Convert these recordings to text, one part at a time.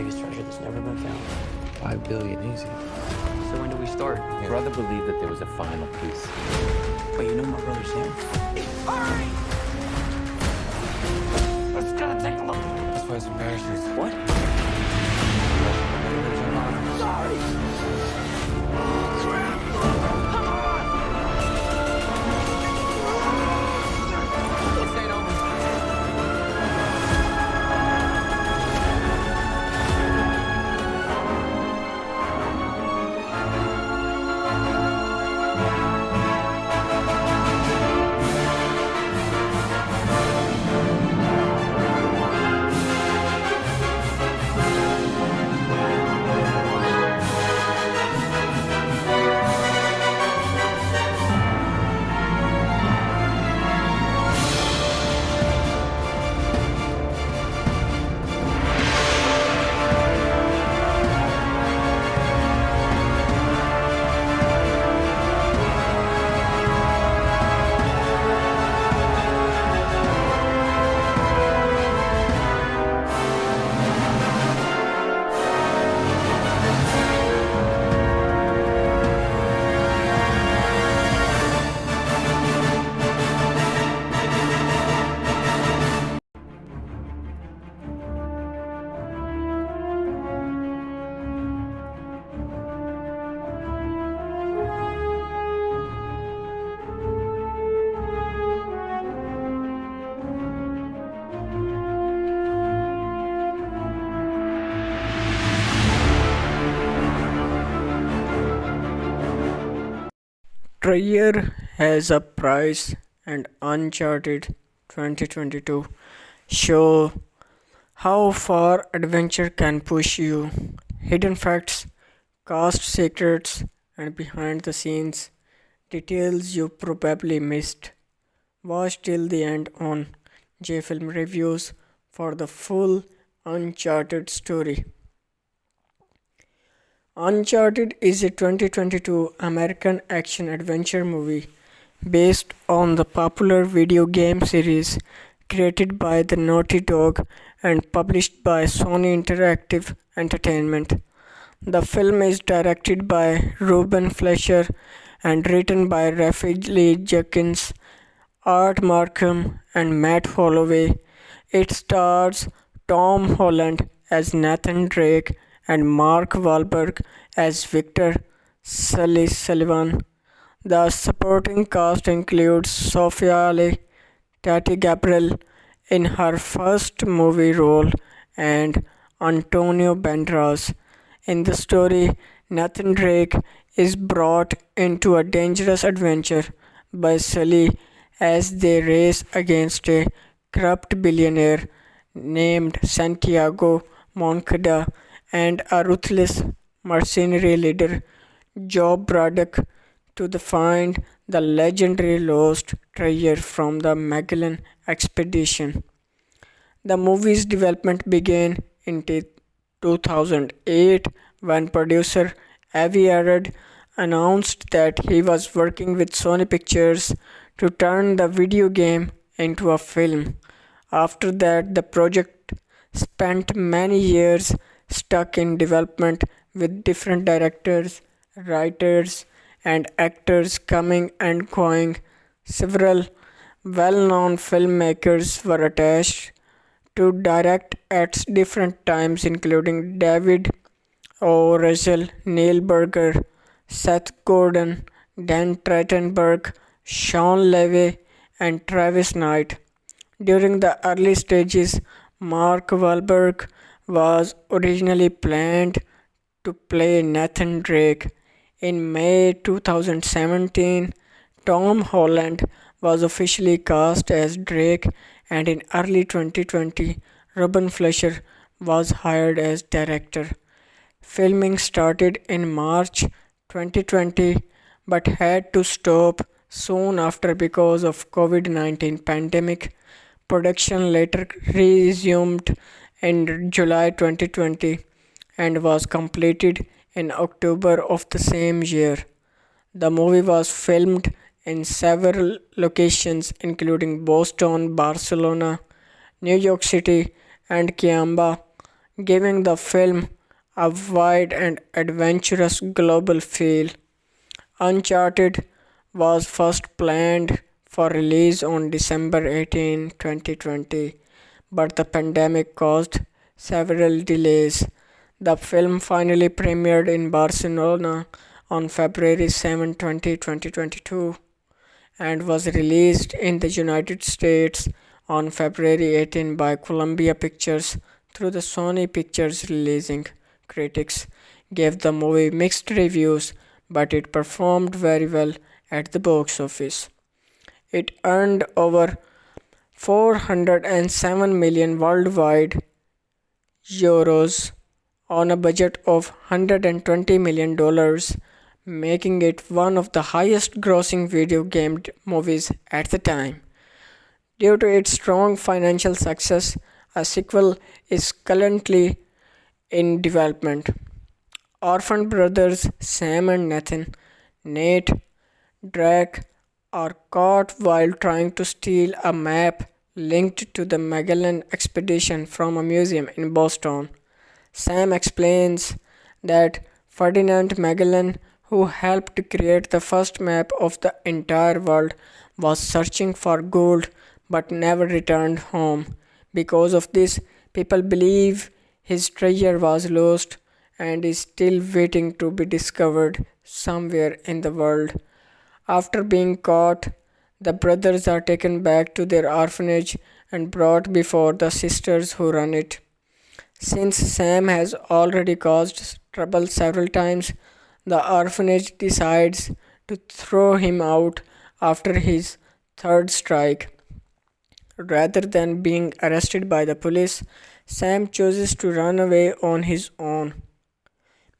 biggest treasure that's never been found. 5 billion, easy. So when do we start? My brother believed that there was a final piece. But you know my brother's here. Hurry! Let's go take a look. Let's play some parachutes. What? Sorry! Crap! Come on! This ain't over. Trier has a prize and Uncharted 2022 show how far adventure can push you. Hidden facts, cast secrets, and behind the scenes details you probably missed. Watch till the end on J Film Reviews for the full Uncharted story. Uncharted is a 2022 American action adventure movie based on the popular video game series created by the Naughty Dog and published by Sony Interactive Entertainment. The film is directed by Ruben Fleischer and written by Rafe Lee Jenkins, Art Markham, and Matt Holloway. It stars Tom Holland as Nathan Drake and Mark Wahlberg as Victor Sullivan. The supporting cast includes Sophia Ali, Tati Gabriel in her first movie role, and Antonio Banderas. In the story, Nathan Drake is brought into a dangerous adventure by Sully as they race against a corrupt billionaire named Santiago Moncada and a ruthless mercenary leader, Job Braddock, to find the legendary lost treasure from the Magellan expedition. The movie's development began in 2008 when producer Avi Arad announced that he was working with Sony Pictures to turn the video game into a film. After that, the project spent many years stuck in development with different directors, writers, and actors coming and going. Several well-known filmmakers were attached to direct at different times, including David O. Russell, Neil Burger, Seth Gordon, Dan Trachtenberg, Sean Levy, and Travis Knight. During the early stages, Mark Wahlberg was originally planned to play Nathan Drake. In May 2017, Tom Holland was officially cast as Drake, and in early 2020, Ruben Fleischer was hired as director. Filming started in March 2020 but had to stop soon after because of COVID-19 pandemic. Production later resumed in July 2020 and was completed in October of the same year. The movie was filmed in several locations including Boston, Barcelona, New York City, and Kiamba. giving the film a wide and adventurous global feel. Uncharted was first planned for release on December 18, 2020, but the pandemic caused several delays. The film finally premiered in Barcelona on February 7, 2022, and was released in the United States on February 18 by Columbia Pictures through the Sony Pictures releasing. Critics gave the movie mixed reviews, but it performed very well at the box office. It earned over 407 million worldwide euros on a budget of $120 million, making it one of the highest grossing video game movies at the time. Due to its strong financial success, a sequel is currently in development. Orphan brothers Sam and Nathan, Nate, Drake are caught while trying to steal a map linked to the Magellan expedition from a museum in Boston. Sam explains that Ferdinand Magellan, who helped create the first map of the entire world, was searching for gold but never returned home. Because of this, people believe his treasure was lost and is still waiting to be discovered somewhere in the world. After being caught, the brothers are taken back to their orphanage and brought before the sisters who run it. Since Sam has already caused trouble several times, the orphanage decides to throw him out after his third strike. Rather than being arrested by the police, Sam chooses to run away on his own.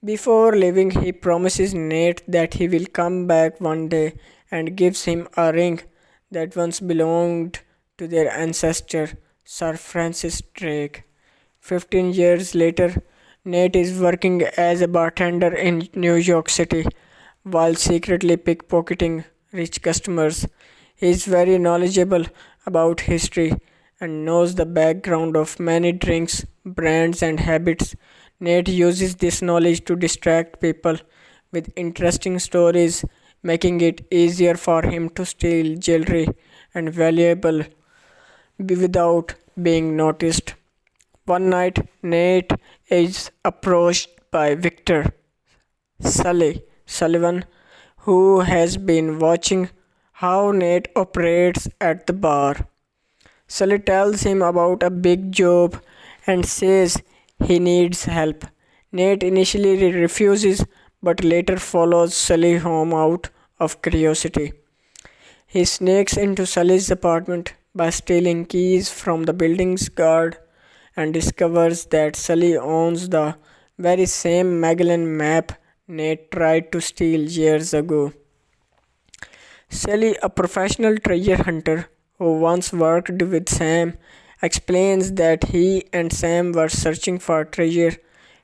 Before leaving, he promises Nate that he will come back one day and gives him a ring that once belonged to their ancestor, Sir Francis Drake. 15 years later, Nate is working as a bartender in New York City while secretly pickpocketing rich customers. He is very knowledgeable about history and knows the background of many drinks, brands, and habits. Nate uses this knowledge to distract people with interesting stories, making it easier for him to steal jewelry and valuable without being noticed. One night, Nate is approached by Victor Sullivan, who has been watching how Nate operates at the bar. Sully tells him about a big job and says he needs help. Nate initially refuses but later follows Sully home out of curiosity. He sneaks into Sully's apartment by stealing keys from the building's guard and discovers that Sully owns the very same Magellan map Nate tried to steal years ago. Sully, a professional treasure hunter who once worked with Sam, explains that he and Sam were searching for treasure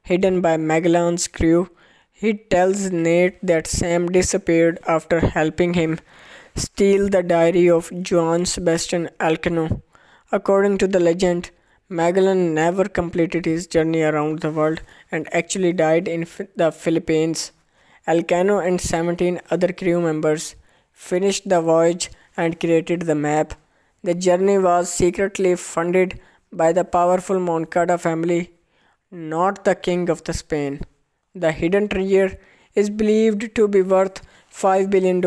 hidden by Magellan's crew. He tells Nate that Sam disappeared after helping him steal the diary of Juan Sebastian Elcano. According to the legend, Magellan never completed his journey around the world and actually died in the Philippines. Elcano and 17 other crew members finished the voyage and created the map. The journey was secretly funded by the powerful Moncada family, not the King of the Spain. The hidden treasure is believed to be worth $5 billion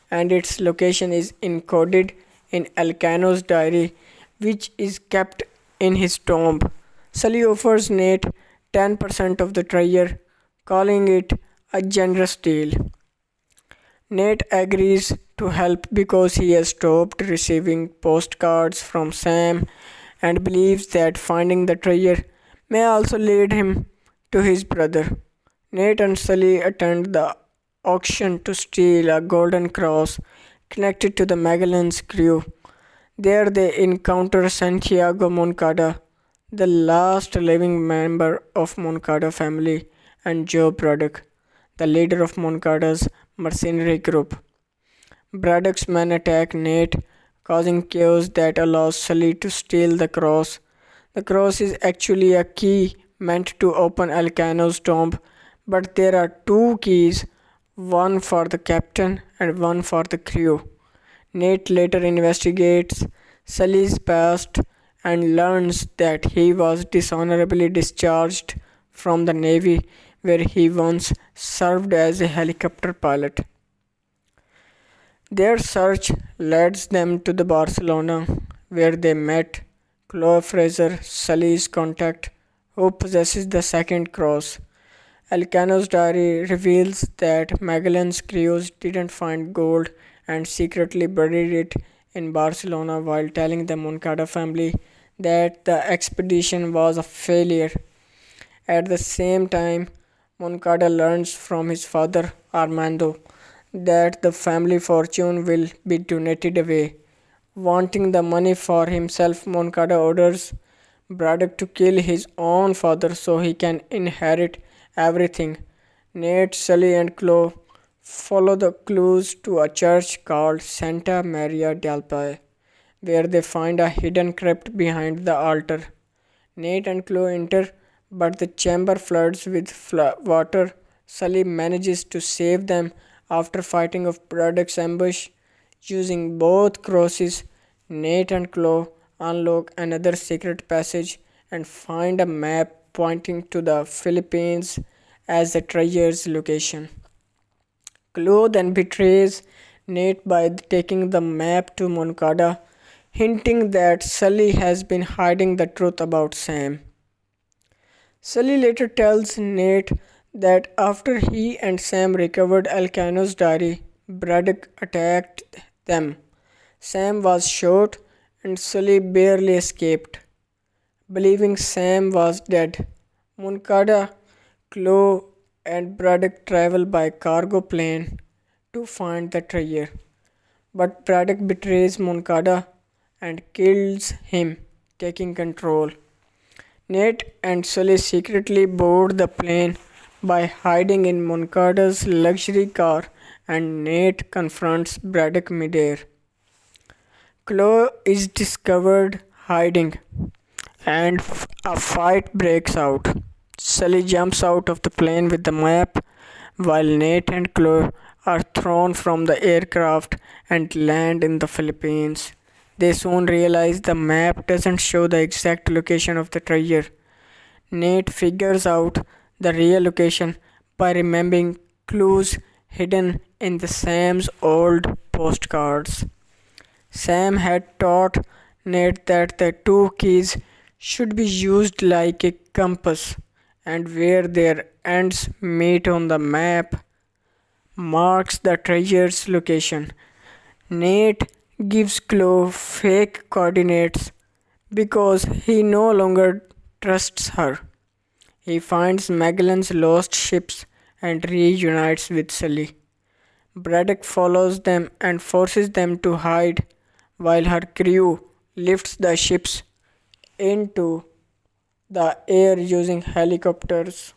and its location is encoded in Elcano's diary, which is kept in his tomb. Sully offers Nate 10% of the treasure, calling it a generous deal. Nate agrees to help because he has stopped receiving postcards from Sam and believes that finding the treasure may also lead him to his brother. Nate and Sully attend the auction to steal a golden cross connected to the Magellan's crew. There they encounter Santiago Moncada, the last living member of Moncada family, and Joe Braddock, the leader of Moncada's mercenary group. Braddock's men attack Nate, causing chaos that allows Sully to steal the cross. The cross is actually a key meant to open Elcano's tomb, but there are two keys, one for the captain and one for the crew. Nate later investigates Sully's past and learns that he was dishonorably discharged from the Navy, where he once served as a helicopter pilot. Their search leads them to the Barcelona, where they met Chloe Fraser, Sully's contact, who possesses the second cross. Elcano's diary reveals that Magellan's crews didn't find gold and secretly buried it in Barcelona while telling the Moncada family that the expedition was a failure. At the same time, Moncada learns from his father, Armando, that the family fortune will be donated away. Wanting the money for himself, Moncada orders Braddock to kill his own father so he can inherit everything. Nate, Sully, and Chloe follow the clues to a church called Santa Maria del Pai, where they find a hidden crypt behind the altar. Nate and Chloe enter, but the chamber floods with water. Sully manages to save them after fighting off Braddock's ambush. Using both crosses, Nate and Chloe unlock another secret passage and find a map pointing to the Philippines as the treasure's location. Chloe then betrays Nate by taking the map to Moncada, hinting that Sully has been hiding the truth about Sam. Sully later tells Nate that after he and Sam recovered Elcano's diary, Braddock attacked them. Sam was shot and Sully barely escaped. Believing Sam was dead, Moncada, Chloe, and Braddock travel by cargo plane to find the treasure. But Braddock betrays Moncada and kills him, taking control. Nate and Sully secretly board the plane by hiding in Moncada's luxury car, and Nate confronts Braddock midair. Chloe is discovered hiding, and a fight breaks out. Sully jumps out of the plane with the map, while Nate and Chloe are thrown from the aircraft and land in the Philippines. They soon realize the map doesn't show the exact location of the treasure. Nate figures out the real location by remembering clues hidden in the Sam's old postcards. Sam had taught Nate that the two keys should be used like a compass, and where their ends meet on the map marks the treasure's location. Nate gives Chloe fake coordinates because he no longer trusts her. He finds Magellan's lost ships and reunites with Sully. Braddock follows them and forces them to hide while her crew lifts the ships into the air using helicopters.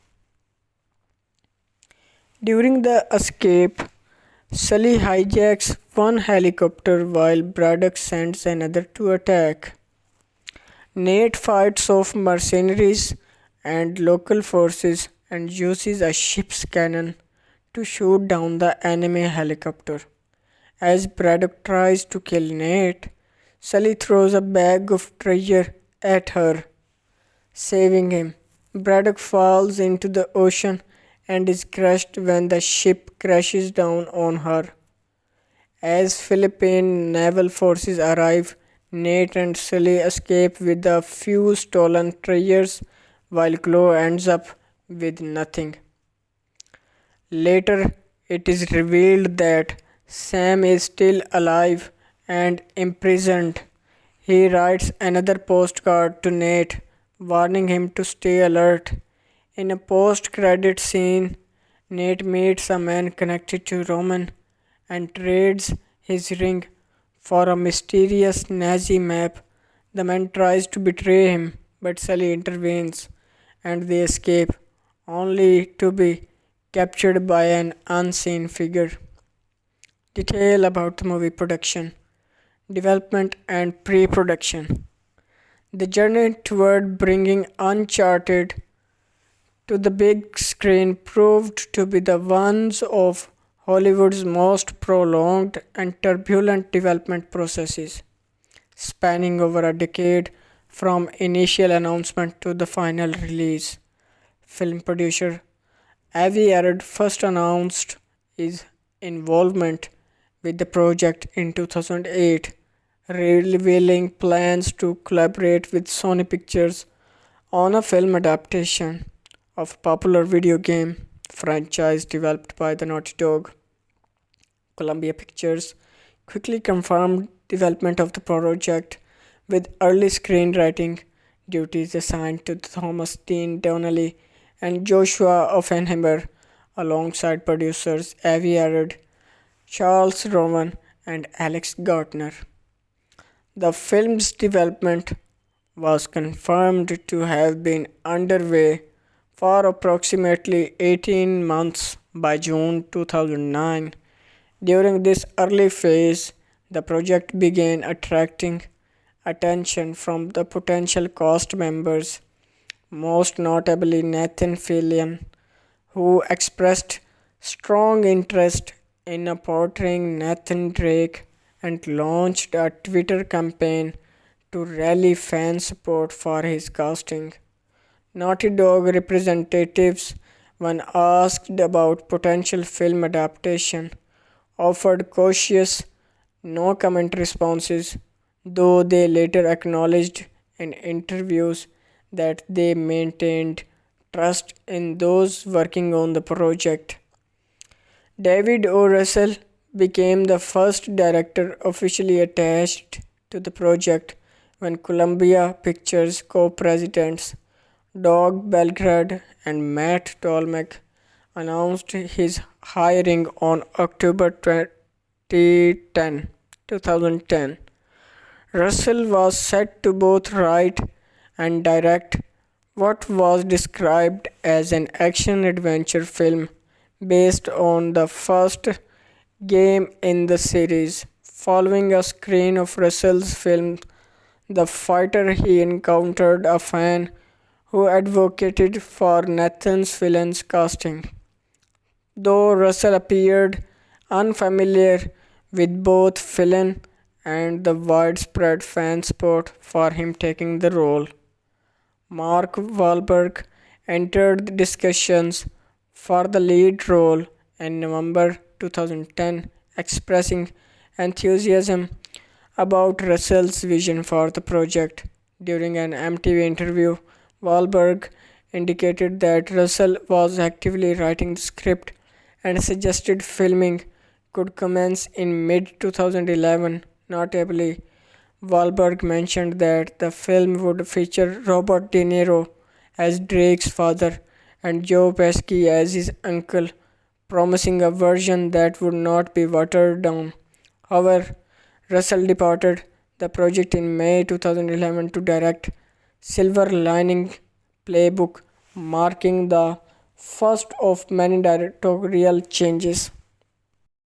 During the escape, Sully hijacks one helicopter while Braddock sends another to attack. Nate fights off mercenaries and local forces and uses a ship's cannon to shoot down the enemy helicopter. As Braddock tries to kill Nate, Sully throws a bag of treasure at her, saving him. Braddock falls into the ocean and is crushed when the ship crashes down on her. As Philippine naval forces arrive, Nate and Sully escape with a few stolen treasures while Chloe ends up with nothing. Later, it is revealed that Sam is still alive and imprisoned. He writes another postcard to Nate, warning him to stay alert. In a post-credit scene, Nate meets a man connected to Roman and trades his ring for a mysterious Nazi map. The man tries to betray him, but Sully intervenes and they escape, only to be captured by an unseen figure. Detail about the movie production, development and pre-production. The journey toward bringing Uncharted to the big screen proved to be the ones of Hollywood's most prolonged and turbulent development processes, spanning over a decade from initial announcement to the final release. Film producer Avi Arad first announced his involvement with the project in 2008, revealing plans to collaborate with Sony Pictures on a film adaptation of a popular video game franchise developed by the Naughty Dog. Columbia Pictures quickly confirmed development of the project with early screenwriting duties assigned to Thomas Dean Donnelly and Joshua Offenheimer alongside producers Avi Arad, Charles Rowan, and Alex Gartner. The film's development was confirmed to have been underway for approximately 18 months by June 2009. During this early phase, the project began attracting attention from the potential cast members, most notably Nathan Fillion, who expressed strong interest in portraying Nathan Drake and launched a Twitter campaign to rally fan support for his casting. Naughty Dog representatives, when asked about potential film adaptation, offered cautious, no comment responses, though they later acknowledged in interviews that they maintained trust in those working on the project. David O. Russell became the first director officially attached to the project when Columbia Pictures co-presidents Doug Belgrade and Matt Tolmach announced his hiring on October 2010. Russell was set to both write and direct what was described as an action-adventure film based on the first game in the series. Following a screen of Russell's film The Fighter, he encountered a fan who advocated for Nathan Fillion's casting. Though Russell appeared unfamiliar with both Fillion and the widespread fan support for him taking the role, Mark Wahlberg entered the discussions for the lead role in November 2010, expressing enthusiasm about Russell's vision for the project. During an MTV interview, Wahlberg indicated that Russell was actively writing the script and suggested filming could commence in mid-2011. Notably, Wahlberg mentioned that the film would feature Robert De Niro as Drake's father and Joe Pesci as his uncle, promising a version that would not be watered down. However, Russell departed the project in May 2011 to direct Silver Lining Playbook, marking the first of many directorial changes.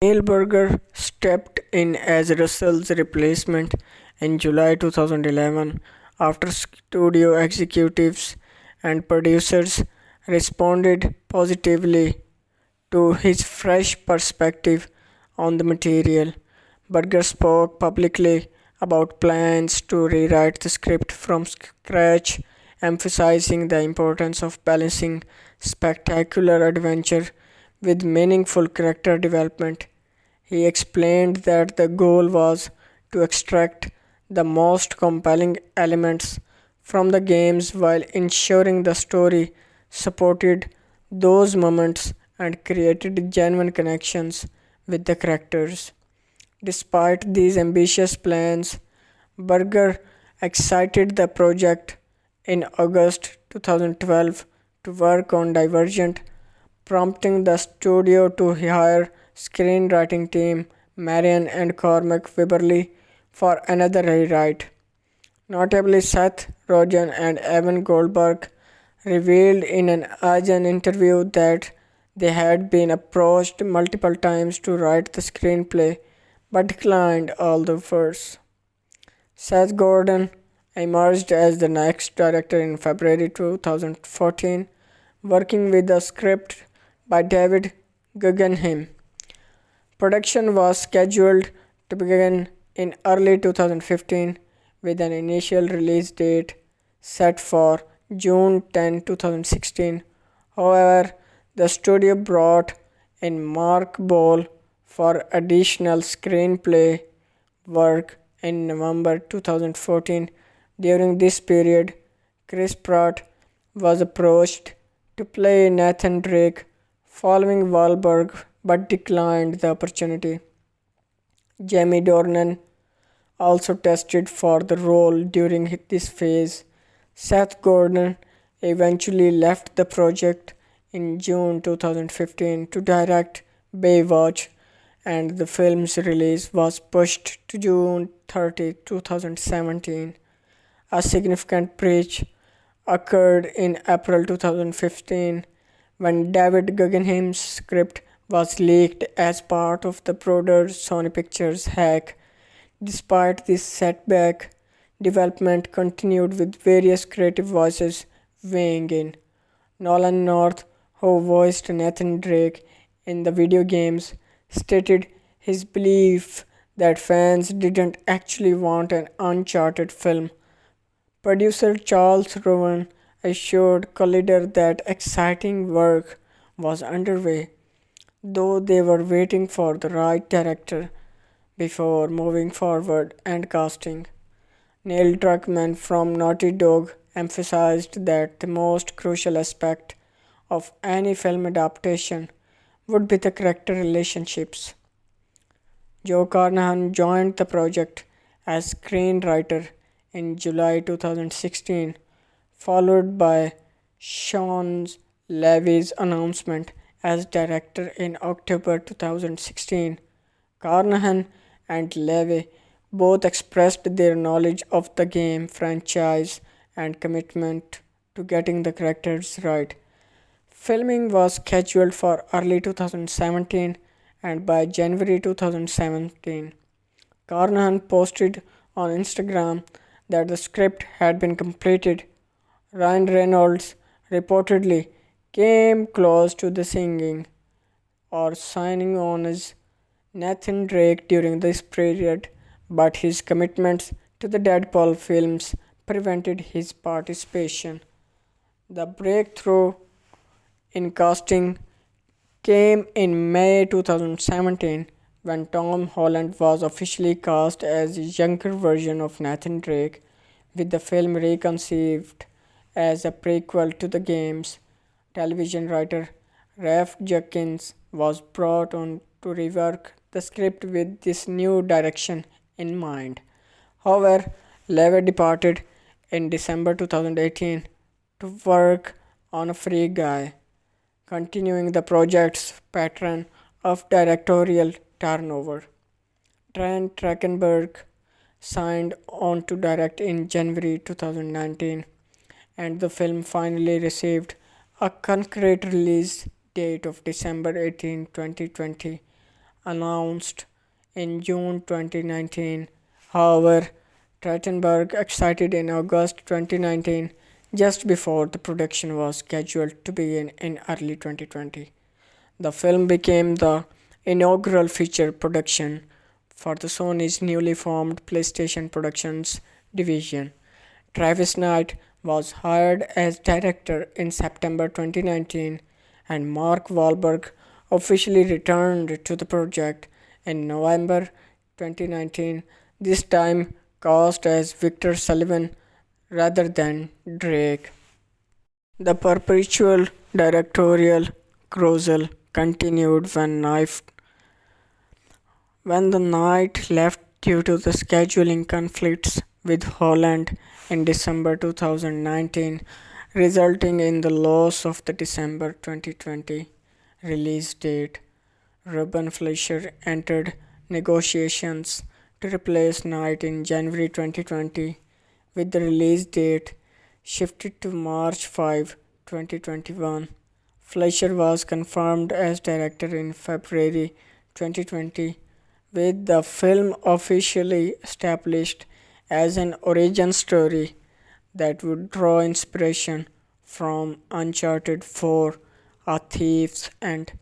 Neil Burger stepped in as Russell's replacement in July 2011 after studio executives and producers responded positively to his fresh perspective on the material. Burger spoke publicly about plans to rewrite the script from scratch, emphasizing the importance of balancing spectacular adventure with meaningful character development. He explained that the goal was to extract the most compelling elements from the games while ensuring the story supported those moments and created genuine connections with the characters. Despite these ambitious plans, Burger exited the project in August 2012 to work on Divergent, prompting the studio to hire screenwriting team Marion and Cormac Wibberley for another rewrite. Notably, Seth Rogen and Evan Goldberg revealed in an agent interview that they had been approached multiple times to write the screenplay but declined all the offers. Seth Gordon emerged as the next director in February 2014, working with a script by David Guggenheim. Production was scheduled to begin in early 2015 with an initial release date set for June 10, 2016. However, the studio brought in Mark Ball for additional screenplay work in November 2014. During this period, Chris Pratt was approached to play Nathan Drake following Wahlberg but declined the opportunity. Jamie Dornan also tested for the role during this phase. Seth Gordon eventually left the project in June 2015 to direct Baywatch, and the film's release was pushed to June 30, 2017. A significant breach occurred in April 2015 when David Guggenheim's script was leaked as part of the broader Sony Pictures hack. Despite this setback, development continued with various creative voices weighing in. Nolan North, who voiced Nathan Drake in the video games, stated his belief that fans didn't actually want an Uncharted film. Producer Charles Rowan assured Collider that exciting work was underway, though they were waiting for the right director before moving forward and casting. Neil Druckmann from Naughty Dog emphasized that the most crucial aspect of any film adaptation would be the character relationships. Joe Carnahan joined the project as screenwriter in July 2016, followed by Sean Levy's announcement as director in October 2016. Carnahan and Levy both expressed their knowledge of the game franchise and commitment to getting the characters right. Filming was scheduled for early 2017, and by January 2017, Carnahan posted on Instagram that the script had been completed. Ryan Reynolds reportedly came close to the singing or signing on as Nathan Drake during this period, but his commitments to the Deadpool films prevented his participation. The breakthrough in casting came in May 2017 when Tom Holland was officially cast as a younger version of Nathan Drake, with the film reconceived as a prequel to the games. Television writer Ralph Judkins was brought on to rework the script with this new direction in mind. However, Levy departed in December 2018 to work on a Free Guy, continuing the project's pattern of directorial turnover. Trent Trachtenberg signed on to direct in January 2019, and the film finally received a concrete release date of December 18, 2020, announced in June 2019. However, Trachtenberg exited in August 2019, just before the production was scheduled to begin in early 2020. The film became the inaugural feature production for the Sony's newly formed PlayStation Productions division. Travis Knight was hired as director in September 2019, and Mark Wahlberg officially returned to the project in November 2019, this time cast as Victor Sullivan rather than Drake. The perpetual directorial carousel continued when the Knight left due to the scheduling conflicts with Holland in December 2019, resulting in the loss of the December 2020 release date. Ruben Fleischer entered negotiations to replace Knight in January 2020, with the release date shifted to March 5, 2021. Fleischer was confirmed as director in February 2020, with the film officially established as an origin story that would draw inspiration from Uncharted 4, A Thief's End.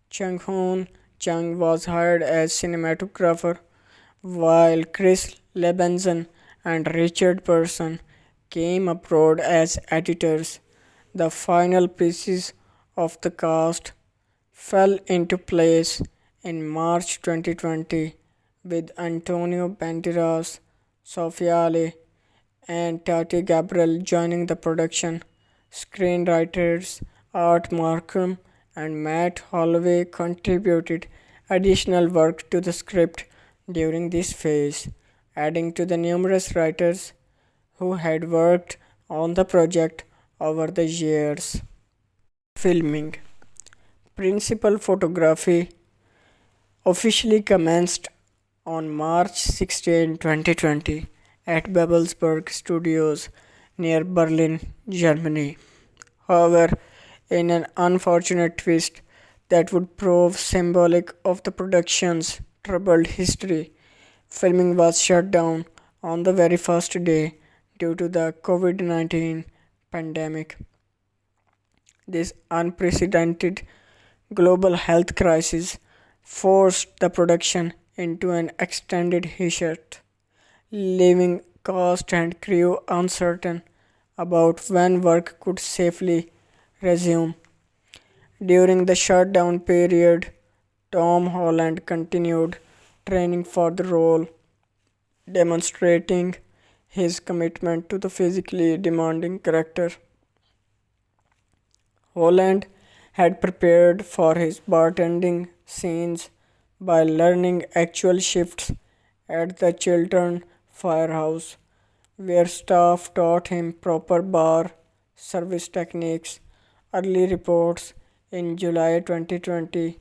Chung-hoon Chung was hired as cinematographer, while Chris Lebenson and Richard Person came aboard as editors. The final pieces of the cast fell into place in March 2020 with Antonio Banderas, Sophia Ali, and Tati Gabriel joining the production. Screenwriters Art Markham and Matt Holloway contributed additional work to the script during this phase, adding to the numerous writers who had worked on the project over the years. Filming. Principal photography officially commenced on March 16, 2020 at Babelsberg Studios near Berlin, Germany. However, in an unfortunate twist that would prove symbolic of the production's troubled history, filming was shut down on the very first day due to the COVID-19 pandemic. This unprecedented global health crisis forced the production into an extended hiatus, leaving cast and crew uncertain about when work could safely resume. During the shutdown period, Tom Holland continued training for the role, demonstrating his commitment to the physically demanding character. Holland had prepared for his bartending scenes by learning actual shifts at the Chiltern Firehouse, where staff taught him proper bar service techniques. Early reports in July 2020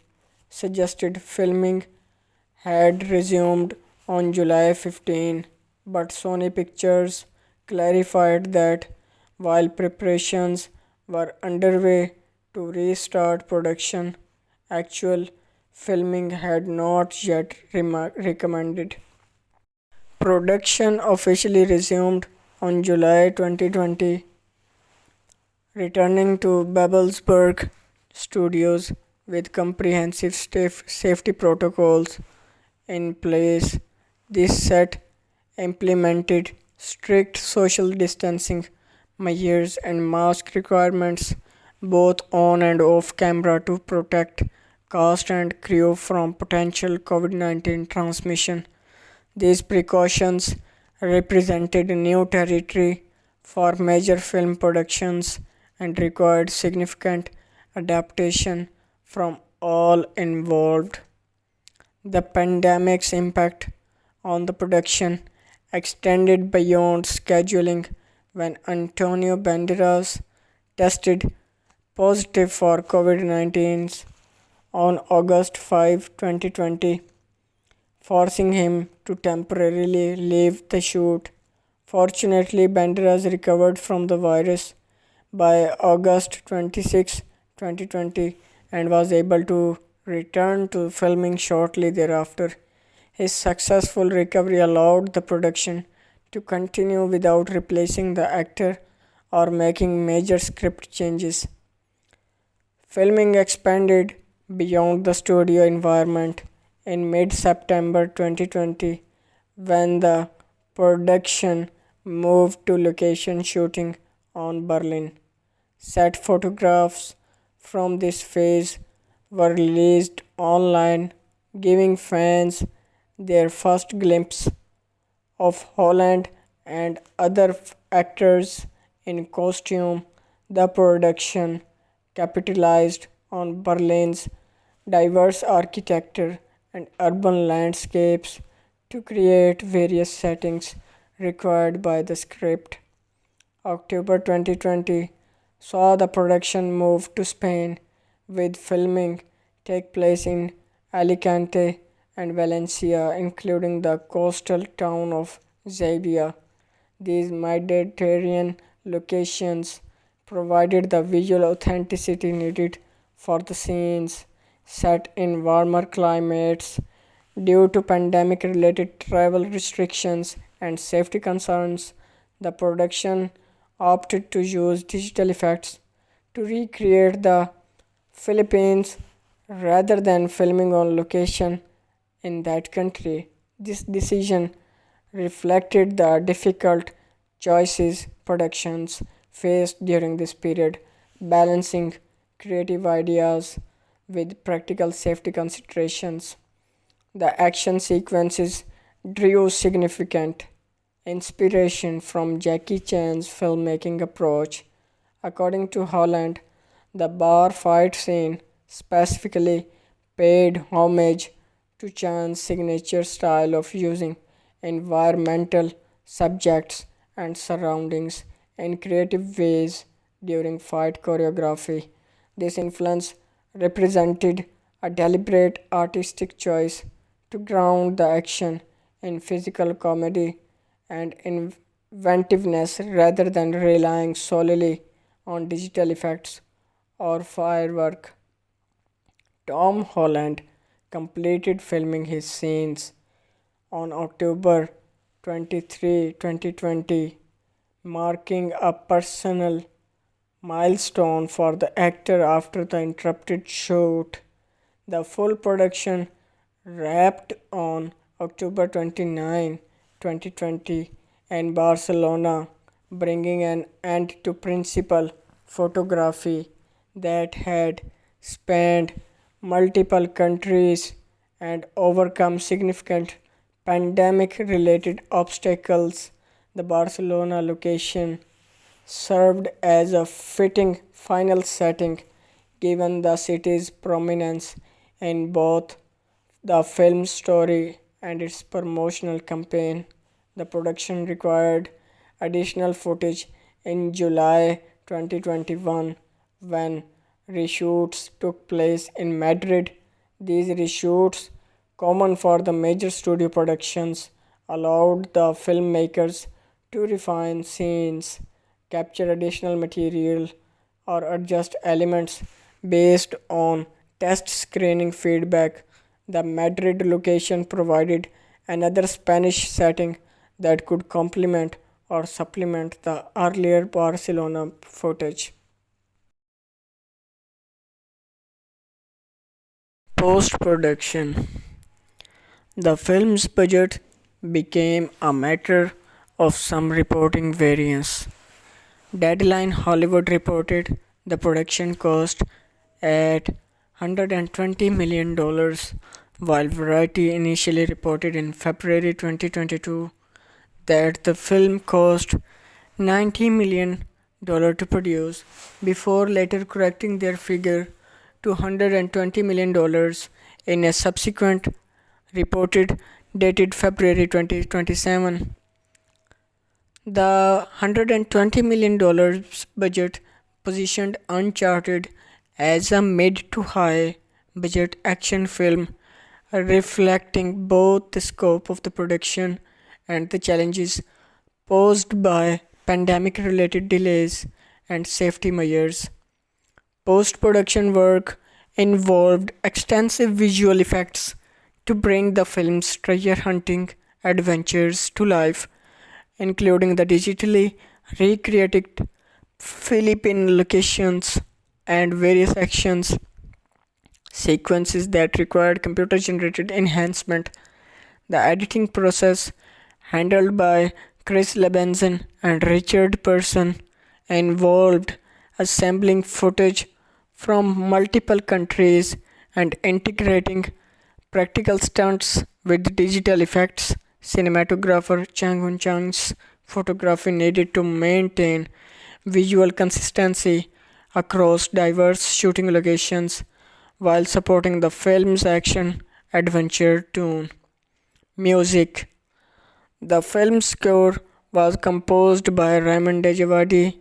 suggested filming had resumed on July 15, but Sony Pictures clarified that while preparations were underway to restart production, actual filming had not yet recommended. Production officially resumed on July 2020, returning to Babelsberg Studios with comprehensive safety protocols in place. This set implemented strict social distancing measures and mask requirements both on and off camera to protect cast and crew from potential COVID-19 transmission. These precautions represented new territory for major film productions and required significant adaptation from all involved. The pandemic's impact on the production extended beyond scheduling when Antonio Banderas tested positive for COVID-19 on August 5, 2020, forcing him to temporarily leave the shoot. Fortunately, Banderas recovered from the virus by August 26, 2020, and was able to return to filming shortly thereafter. His successful recovery allowed the production to continue without replacing the actor or making major script changes. Filming expanded beyond the studio environment in mid-September 2020 when the production moved to location shooting on Berlin. Set photographs from this phase were released online, giving fans their first glimpse of Holland and other actors in costume. The production capitalized on Berlin's diverse architecture and urban landscapes to create various settings required by the script. October 2020 saw the production move to Spain, with filming take place in Alicante and Valencia, including the coastal town of Zabia. These Mediterranean locations provided the visual authenticity needed for the scenes set in warmer climates. Due to pandemic-related travel restrictions and safety concerns, the production opted to use digital effects to recreate the Philippines rather than filming on location in that country. This decision reflected the difficult choices productions faced during this period, balancing creative ideas with practical safety considerations. The action sequences drew significant inspiration from Jackie Chan's filmmaking approach. According to Holland, the bar fight scene specifically paid homage to Chan's signature style of using environmental subjects and surroundings in creative ways during fight choreography. This influence represented a deliberate artistic choice to ground the action in physical comedy and inventiveness rather than relying solely on digital effects or firework. Tom Holland completed filming his scenes on October 23, 2020, marking a personal milestone for the actor after the interrupted shoot. The full production wrapped on October 29, 2020 in Barcelona, bringing an end to principal photography that had spanned multiple countries and overcome significant pandemic related obstacles. The Barcelona location served as a fitting final setting given the city's prominence in both the film's story and its promotional campaign. The production required additional footage in July 2021 when reshoots took place in Madrid. These reshoots, common for the major studio productions, allowed the filmmakers to refine scenes, capture additional material, or adjust elements based on test screening feedback. The Madrid location provided another Spanish setting that could complement or supplement the earlier Barcelona footage. Post-production. The film's budget became a matter of some reporting variance. Deadline Hollywood reported the production cost at $120 million, while Variety initially reported in February 2022 that the film cost $90 million to produce, before later correcting their figure to $120 million in a subsequent reported dated February 2027. The $120 million budget positioned Uncharted as a mid to high budget action film, reflecting both the scope of the production and the challenges posed by pandemic related delays and safety measures. Post production work involved extensive visual effects to bring the film's treasure hunting adventures to life, including the digitally recreated Philippine locations and various actions sequences that required computer generated enhancement. The editing process, handled by Chris Lebenson and Richard Person, involved assembling footage from multiple countries and integrating practical stunts with digital effects. Cinematographer Chang Chang's photography needed to maintain visual consistency across diverse shooting locations while supporting the film's action adventure tone. Music. The film's score was composed by Raymond Dejawadi,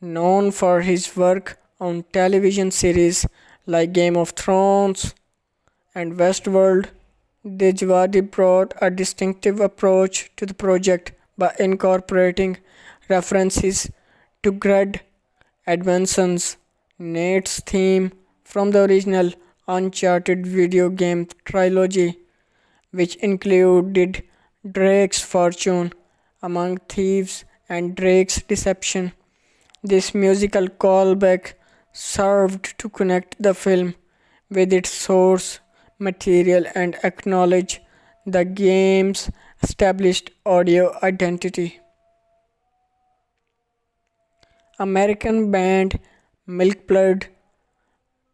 known for his work on television series like Game of Thrones and Westworld. Dejawadi brought a distinctive approach to the project by incorporating references to Greg Edmonson's Nate's theme from the original Uncharted video game trilogy, which included Drake's Fortune Among Thieves and Drake's Deception. This musical callback served to connect the film with its source material and acknowledge the game's established audio identity. American band Milkblood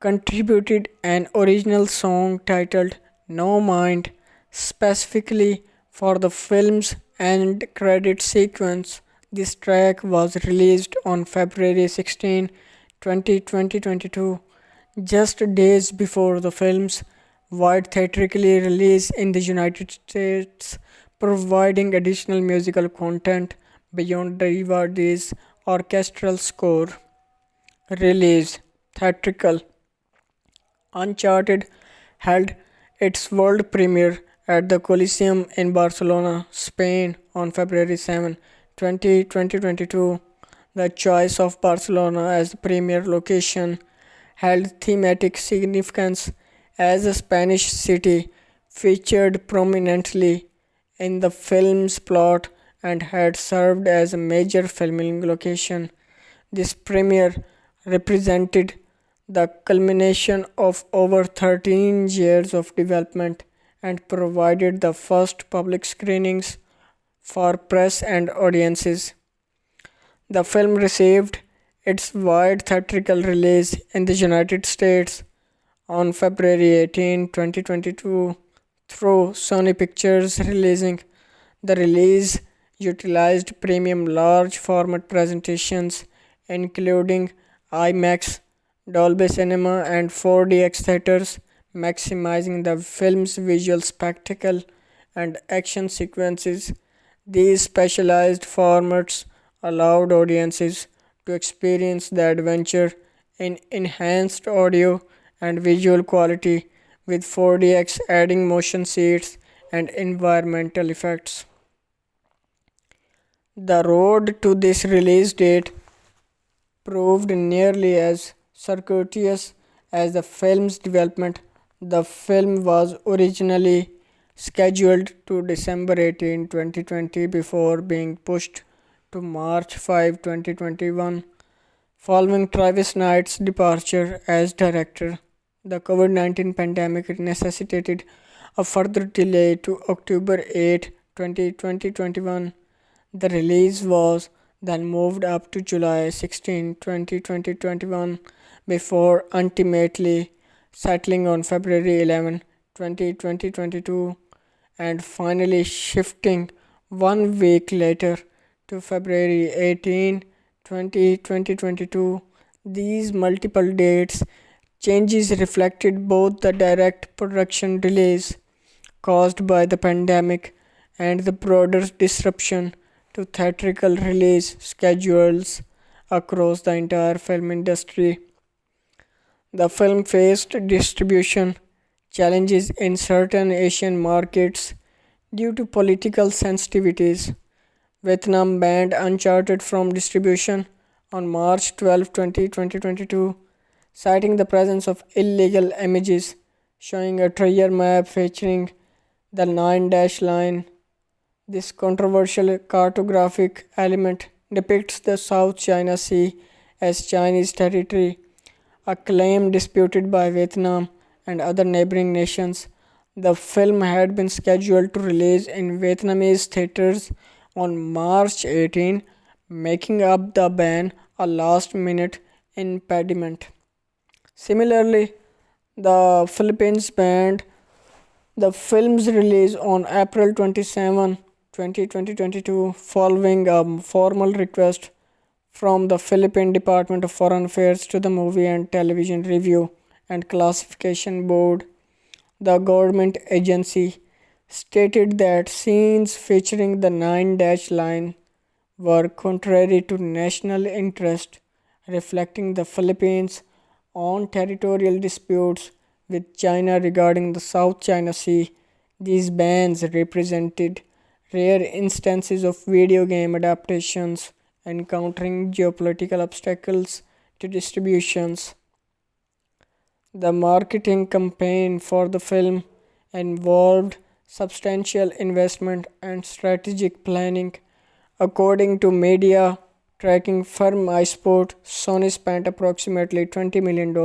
contributed an original song titled No Mind specifically for the film's end credit sequence. This track was released on February 16, 2022, just days before the film's wide theatrical release in the United States, providing additional musical content beyond DVD's orchestral score. Release theatrical Uncharted held its world premiere at the Coliseum in Barcelona, Spain on February 7, 2022. The choice of Barcelona as the premiere location held thematic significance as a Spanish city featured prominently in the film's plot and had served as a major filming location. This premiere represented the culmination of over 13 years of development and provided the first public screenings for press and audiences. The film received its wide theatrical release in the United States on February 18, 2022 through Sony Pictures releasing. The release utilized premium large format presentations including IMAX, Dolby Cinema and 4DX theaters, maximizing the film's visual spectacle and action sequences. These specialized formats allowed audiences to experience the adventure in enhanced audio and visual quality, with 4DX adding motion seats and environmental effects. The road to this release date proved nearly as circuitous as the film's development. The film was originally scheduled to December 18, 2020 before being pushed to March 5, 2021 following Travis Knight's departure as director. The COVID-19 pandemic necessitated a further delay to October 8, 2021. The release was then moved up to July 16, 2021 before ultimately settling on February 11, 2022 and finally shifting 1 week later to February 18, 2022. These multiple dates changes reflected both the direct production delays caused by the pandemic and the broader disruption to theatrical release schedules across the entire film industry. The film faced distribution challenges in certain Asian markets due to political sensitivities. Vietnam banned Uncharted from distribution on March 12, 2022, citing the presence of illegal images showing a treasure map featuring the 9-line. This controversial cartographic element depicts the South China Sea as Chinese territory, a claim disputed by Vietnam and other neighboring nations. The film had been scheduled to release in Vietnamese theaters on March 18, making up the ban a last-minute impediment. Similarly, the Philippines banned the film's release on April 27, 2022, following a formal request from the Philippine Department of Foreign Affairs to the Movie and Television Review and Classification Board. The government agency stated that scenes featuring the 9-line were contrary to national interest, reflecting the Philippines' own territorial disputes with China regarding the South China Sea. These bans represented rare instances of video game adaptations encountering geopolitical obstacles to distributions. The marketing campaign for the film involved substantial investment and strategic planning. According to media Tracking firm iSport, Sony spent approximately $20 million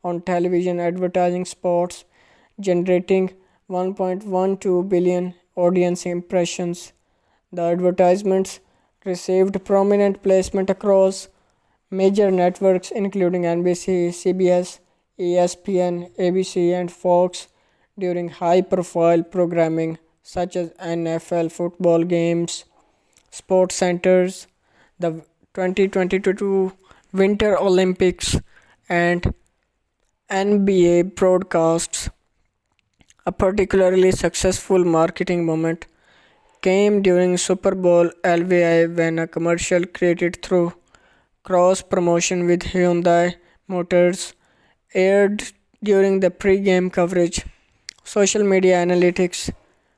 on television advertising spots, generating 1.12 billion audience impressions. The advertisements received prominent placement across major networks including NBC, CBS, ESPN, ABC, and Fox during high profile programming such as NFL football games, sports centers, the 2022 Winter Olympics, and NBA broadcasts. A particularly successful marketing moment came during Super Bowl LVI when a commercial created through cross promotion with Hyundai Motors aired during the pre-game coverage. Social media analytics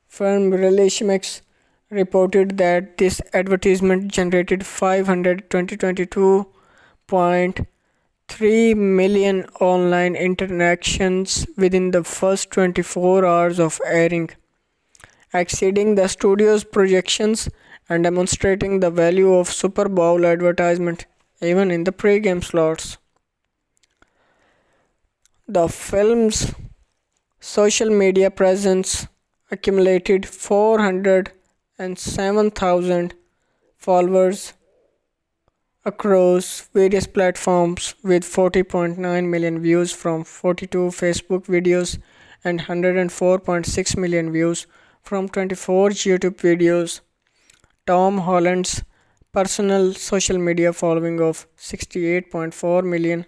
firm Relationix reported that this advertisement generated 522.3 million online interactions within the first 24 hours of airing, exceeding the studio's projections and demonstrating the value of Super Bowl advertisement even in the pre-game slots. The film's social media presence accumulated 407,000 followers across various platforms with 40.9 million views from 42 Facebook videos and 104.6 million views from 24 YouTube videos. Tom Holland's personal social media following of 68.4 million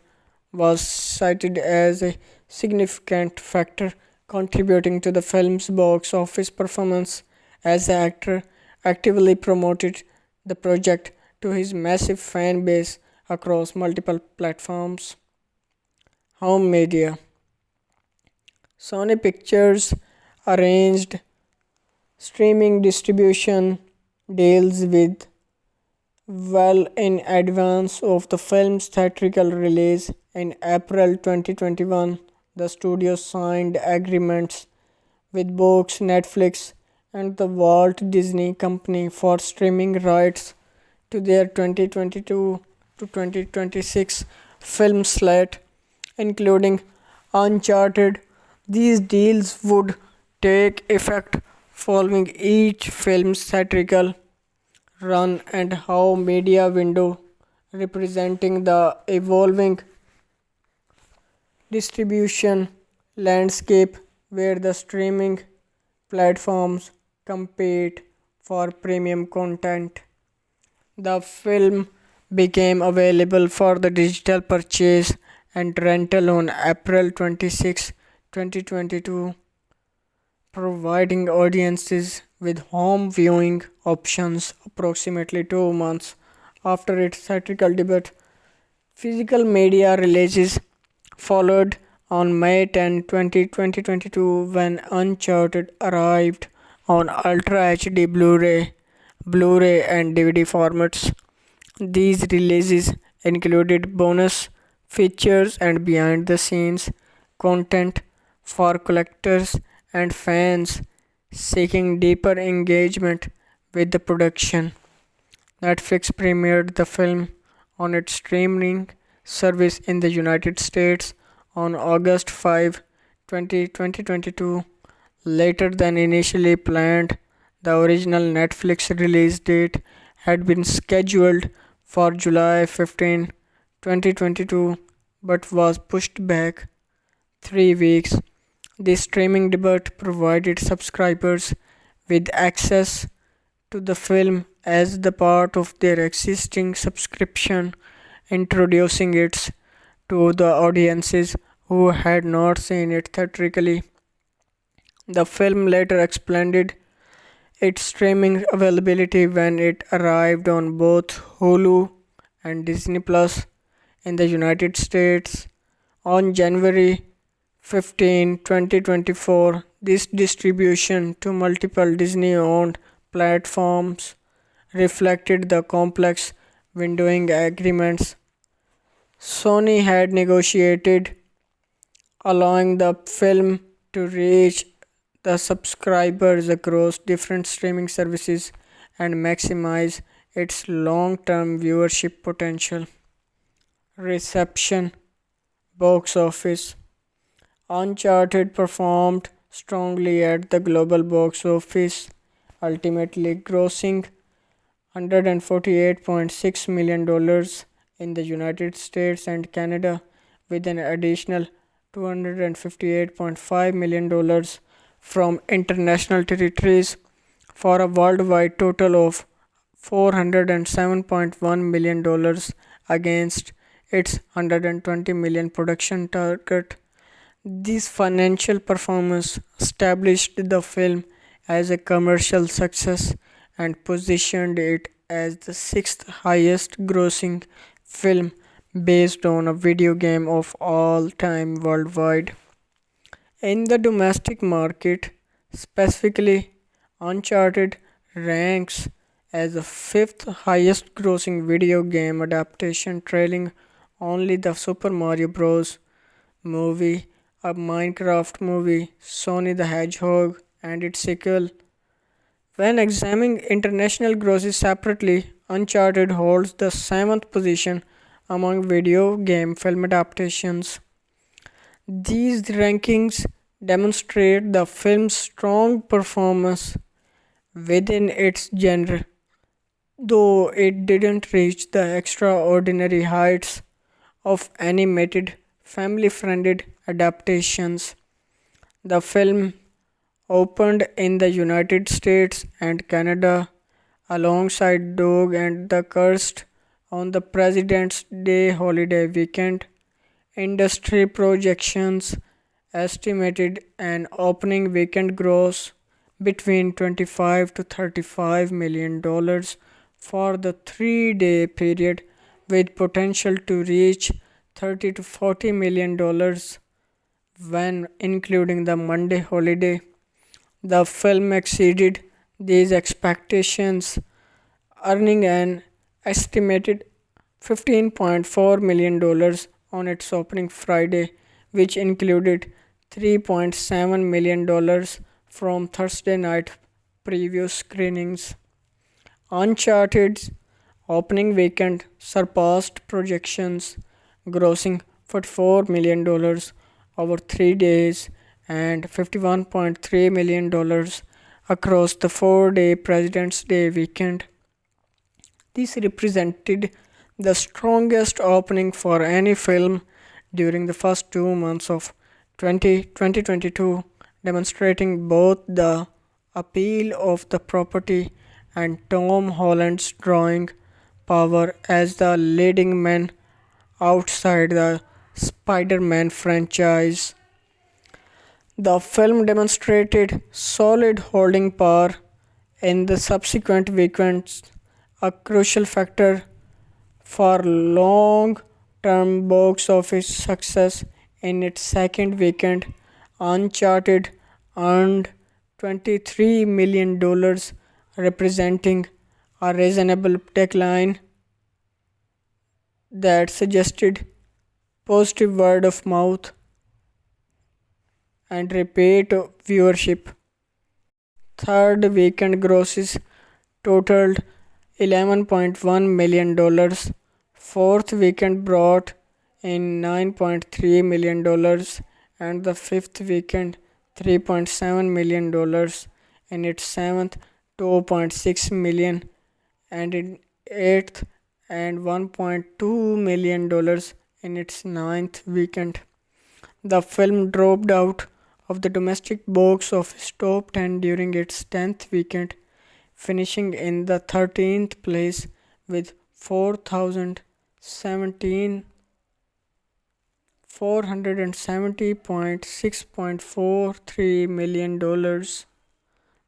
was cited as a significant factor contributing to the film's box office performance, as the actor actively promoted the project to his massive fan base across multiple platforms. Home media. Sony Pictures arranged streaming distribution deals with well in advance of the film's theatrical release. In April 2021, the studio signed agreements with both Netflix and the Walt Disney Company for streaming rights to their 2022 to 2026 film slate, including Uncharted. These deals would take effect following each film's theatrical run and how media window, representing the evolving distribution landscape where the streaming platforms compete for premium content. The film became available for the digital purchase and rental on April 26, 2022, providing audiences with home viewing options approximately 2 months after its theatrical debut. Physical media releases followed on May 10, 2022 when Uncharted arrived on Ultra HD Blu-ray and DVD formats. These releases included bonus features and behind-the-scenes content for collectors and fans seeking deeper engagement with the production. Netflix premiered the film on its streaming service in the United States on August 5, 2022, later than initially planned. The original Netflix release date had been scheduled for July 15, 2022, but was pushed back 3 weeks. This streaming debut provided subscribers with access to the film as the part of their existing subscription, introducing it to the audiences who had not seen it theatrically. The film later expanded its streaming availability when it arrived on both Hulu and Disney Plus in the United States on January 15, 2024. This distribution to multiple Disney-owned platforms reflected the complex windowing agreements Sony had negotiated, allowing the film to reach the subscribers across different streaming services and maximize its long-term viewership potential. Reception, box office. Uncharted performed strongly at the global box office, ultimately grossing $148.6 million in the United States and Canada, with an additional $258.5 million from international territories, for a worldwide total of $407.1 million against its $120 million production target. This financial performance established the film as a commercial success and positioned it as the sixth highest grossing film based on a video game of all time worldwide. In the domestic market, specifically, Uncharted ranks as the fifth highest grossing video game adaptation, trailing only the Super Mario Bros. Movie, a Minecraft movie, Sonic the Hedgehog, and its sequel. When examining international grosses separately, Uncharted holds the seventh position among video game film adaptations. These rankings demonstrate the film's strong performance within its genre, though it didn't reach the extraordinary heights of animated, family-friendly adaptations. The film opened in the United States and Canada alongside Dog and the Cursed on the President's Day holiday weekend. Industry projections estimated an opening weekend gross between 25 to 35 million dollars for the 3-day period, with potential to reach 30 to 40 million dollars when including the Monday holiday. The film exceeded these expectations, earning an estimated $15.4 million on its opening Friday, which included $3.7 million from Thursday night preview screenings. Uncharted's opening weekend surpassed projections, grossing $44 million over 3 days and $51.3 million across the 4-day President's Day weekend. This represented the strongest opening for any film during the first 2 months of 2022, demonstrating both the appeal of the property and Tom Holland's drawing power as the leading man outside the Spider-Man franchise. The film demonstrated solid holding power in the subsequent weekends, a crucial factor for long-term box office success. In its second weekend, Uncharted earned $23 million, representing a reasonable decline that suggested positive word of mouth and repeat viewership. Third weekend grosses totaled $11.1 million. Fourth weekend brought in $9.3 million, and the fifth weekend $3.7 million. In its seventh, $2.6 million, and in eighth and $1.2 million in its ninth weekend. The film dropped out of the domestic box office top 10 during its 10th weekend, finishing in the 13th place with $470.643 million.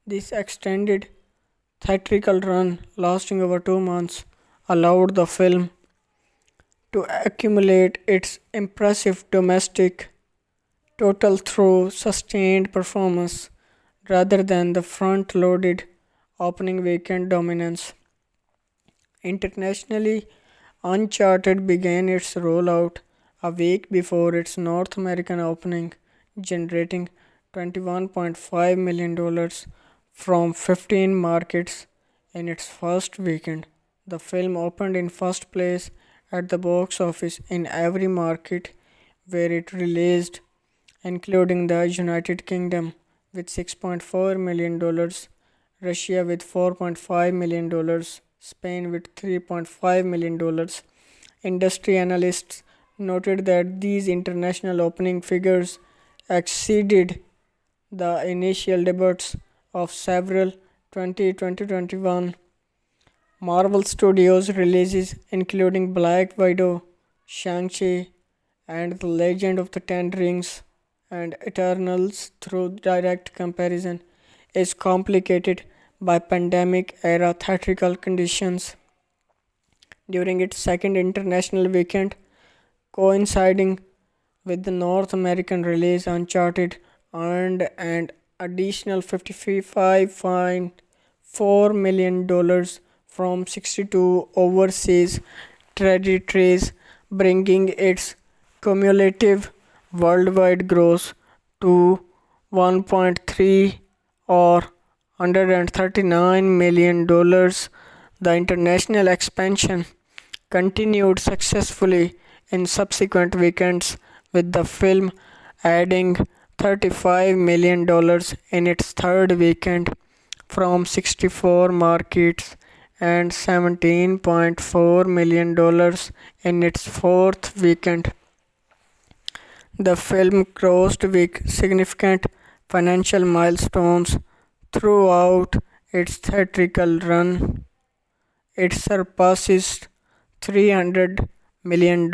This extended theatrical run, lasting over 2 months, allowed the film to accumulate its impressive domestic total through sustained performance rather than the front-loaded opening weekend dominance. Internationally, Uncharted began its rollout a week before its North American opening, generating $21.5 million from 15 markets in its first weekend. The film opened in first place at the box office in every market where it released, including the United Kingdom with $6.4 million, Russia with $4.5 million, Spain with $3.5 million. Industry analysts noted that these international opening figures exceeded the initial debuts of several 2021 Marvel Studios releases, including Black Widow, Shang-Chi, and The Legend of the Ten Rings, and Eternals. Through direct comparison is complicated by pandemic-era theatrical conditions. During its second international weekend, coinciding with the North American release, Uncharted earned an additional $55.4 million from 62 overseas territories, bringing its cumulative worldwide gross to 1.3 or $139 million. The international expansion continued successfully in subsequent weekends, with the film adding $35 million in its third weekend from 64 markets and $17.4 million in its fourth weekend. The film crossed significant financial milestones throughout its theatrical run. It surpasses $300 million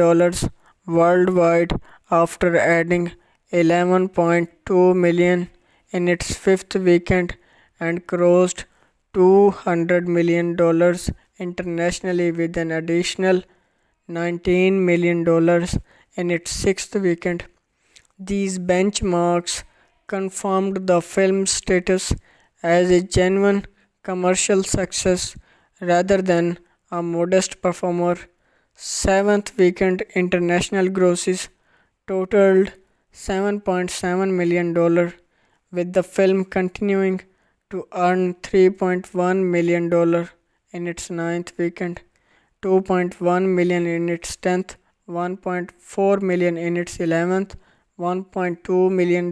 worldwide after adding $11.2 million in its fifth weekend and crossed $200 million internationally with an additional $19 million in its sixth weekend. These benchmarks confirmed the film's status as a genuine commercial success rather than a modest performer. Seventh weekend international grosses totaled $7.7 million, with the film continuing to earn $3.1 million in its ninth weekend, $2.1 million in its 10th, $1.4 million in its 11th, $1.2 million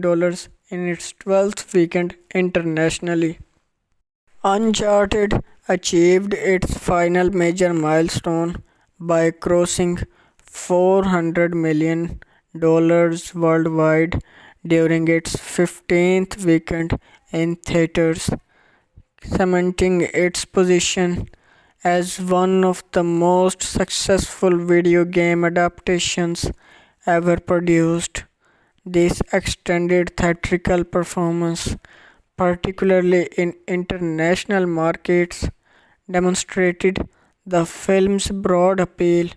in its 12th weekend internationally. Uncharted achieved its final major milestone by crossing $400 million worldwide during its 15th weekend in theaters, cementing its position as one of the most successful video game adaptations ever produced. This extended theatrical performance, particularly in international markets, demonstrated the film's broad appeal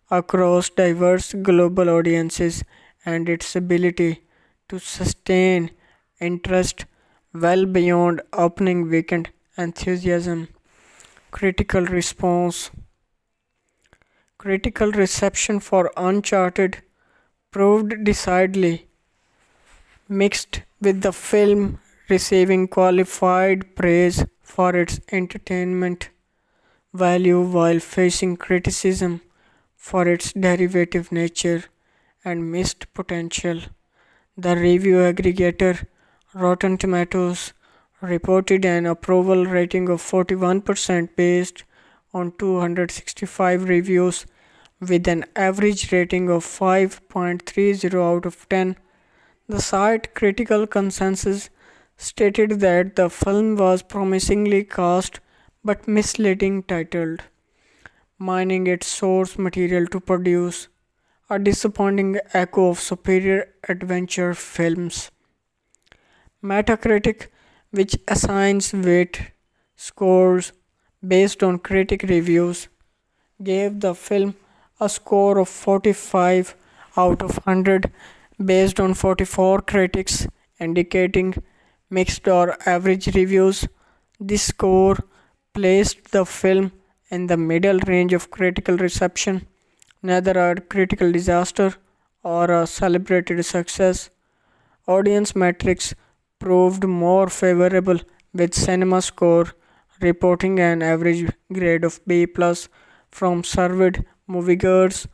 across diverse global audiences and its ability to sustain interest well beyond opening weekend enthusiasm. Critical response. Critical reception for Uncharted proved decidedly mixed, with the film receiving qualified praise for its entertainment value while facing criticism for its derivative nature and missed potential. The review aggregator Rotten Tomatoes reported an approval rating of 41% based on 265 reviews, with an average rating of 5.30 out of 10. The site Critical Consensus stated that the film was promisingly cast but misleading titled, mining its source material to produce a disappointing echo of superior adventure films. Metacritic, which assigns weight scores based on critic reviews, gave the film a score of 45 out of 100 based on 44 critics, indicating mixed or average reviews. This score placed the film in the middle range of critical reception, neither a critical disaster or a celebrated success. Audience metrics proved more favorable, with cinema score reporting an average grade of B plus from surveyed moviegoers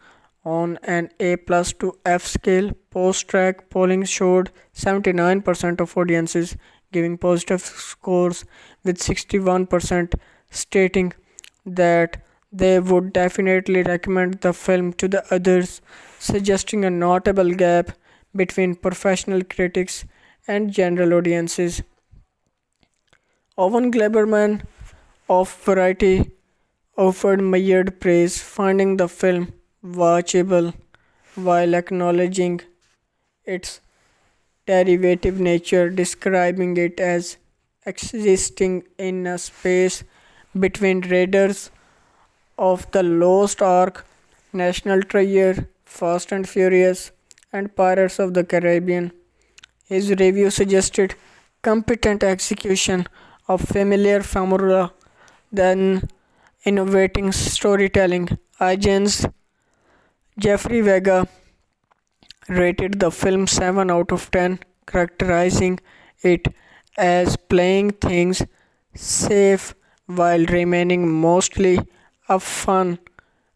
on an A plus to F scale. Post-track polling showed 79% of audiences giving positive scores, with 61% stating that they would definitely recommend the film to the others, suggesting a notable gap between professional critics and general audiences. Owen Gleiberman of Variety offered measured praise, finding the film watchable while acknowledging its derivative nature, describing it as existing in a space between Raiders of the Lost Ark, National Treasure, Fast and Furious, and Pirates of the Caribbean. His review suggested competent execution of familiar formula than innovating storytelling. Agents Jeffrey Vega rated the film 7 out of 10, characterizing it as playing things safe while remaining mostly a fun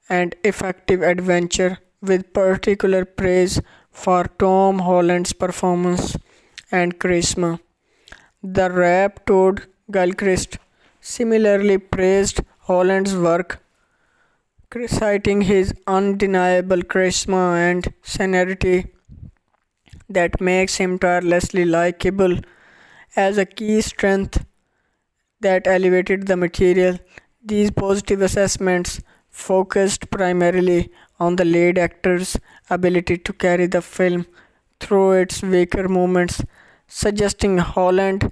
and effective adventure, with particular praise for Tom Holland's performance and charisma. The rap Todd Gilchrist similarly praised Holland's work, citing his undeniable charisma and seniority that makes him tirelessly likable as a key strength that elevated the material. These positive assessments focused primarily on the lead actor's ability to carry the film through its weaker moments, suggesting Holland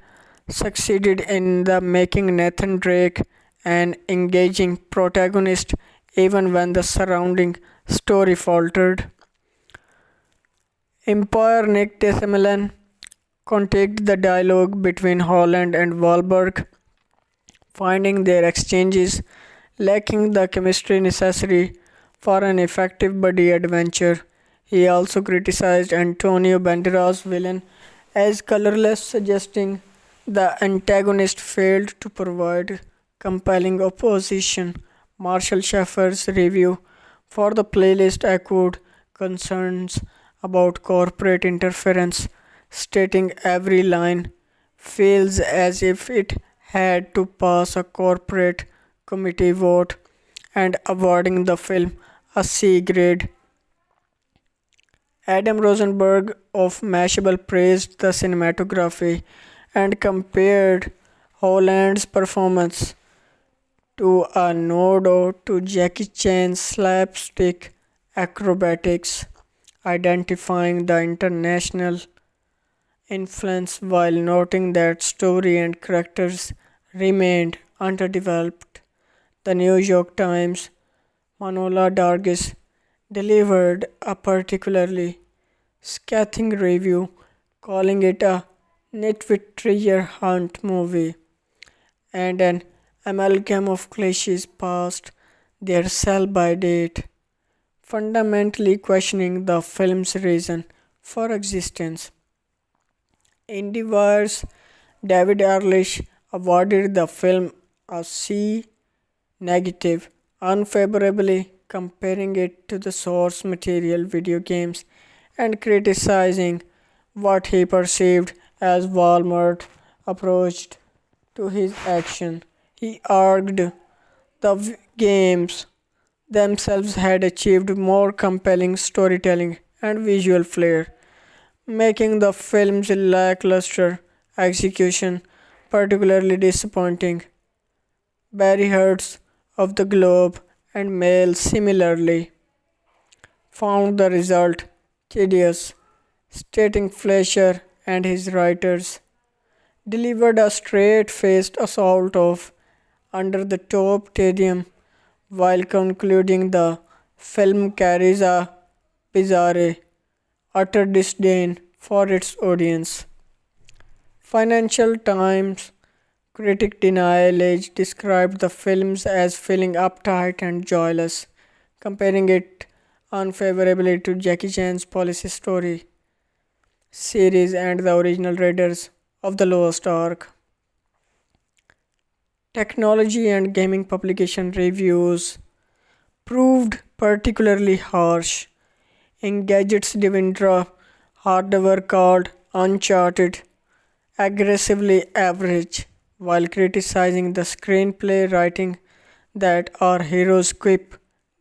succeeded in the making Nathan Drake an engaging protagonist even when the surrounding story faltered. Empire Nick DeSimillan critiqued the dialogue between Holland and Wahlberg, finding their exchanges lacking the chemistry necessary for an effective buddy adventure. He also criticized Antonio Banderas' villain as colorless, suggesting the antagonist failed to provide compelling opposition. Marshall Sheffer's review for the playlist echoed concerns about corporate interference, stating every line feels as if it had to pass a corporate committee vote, and awarding the film a C grade. Adam Rosenberg of Mashable praised the cinematography and compared Holland's performance to a nod to Jackie Chan's slapstick acrobatics, identifying the international influence while noting that story and characters remained underdeveloped. The New York Times' Manola Dargis delivered a particularly scathing review, calling it a nitwit treasure hunt movie and an amalgam of cliches past their sell-by date, fundamentally questioning the film's reason for existence. IndieWire's David Ehrlich awarded the film a C negative, unfavorably comparing it to the source material video games and criticizing what he perceived as Walmart approach to his action. He argued the games themselves had achieved more compelling storytelling and visual flair, making the film's lackluster execution particularly disappointing. Barry Hertz of the Globe and Mail similarly found the result tedious, stating Fleischer and his writers delivered a straight-faced assault of under the top tedium, while concluding the film carries a bizarre, utter disdain for its audience. Financial Times critic Denial Age described the films as feeling uptight and joyless, comparing it unfavorably to Jackie Chan's Police Story series and the original Raiders of the Lost Ark. Technology and gaming publication reviews proved particularly harsh. Engadget's Devendra Hardawar called Uncharted aggressively average, while criticizing the screenplay writing that our heroes quip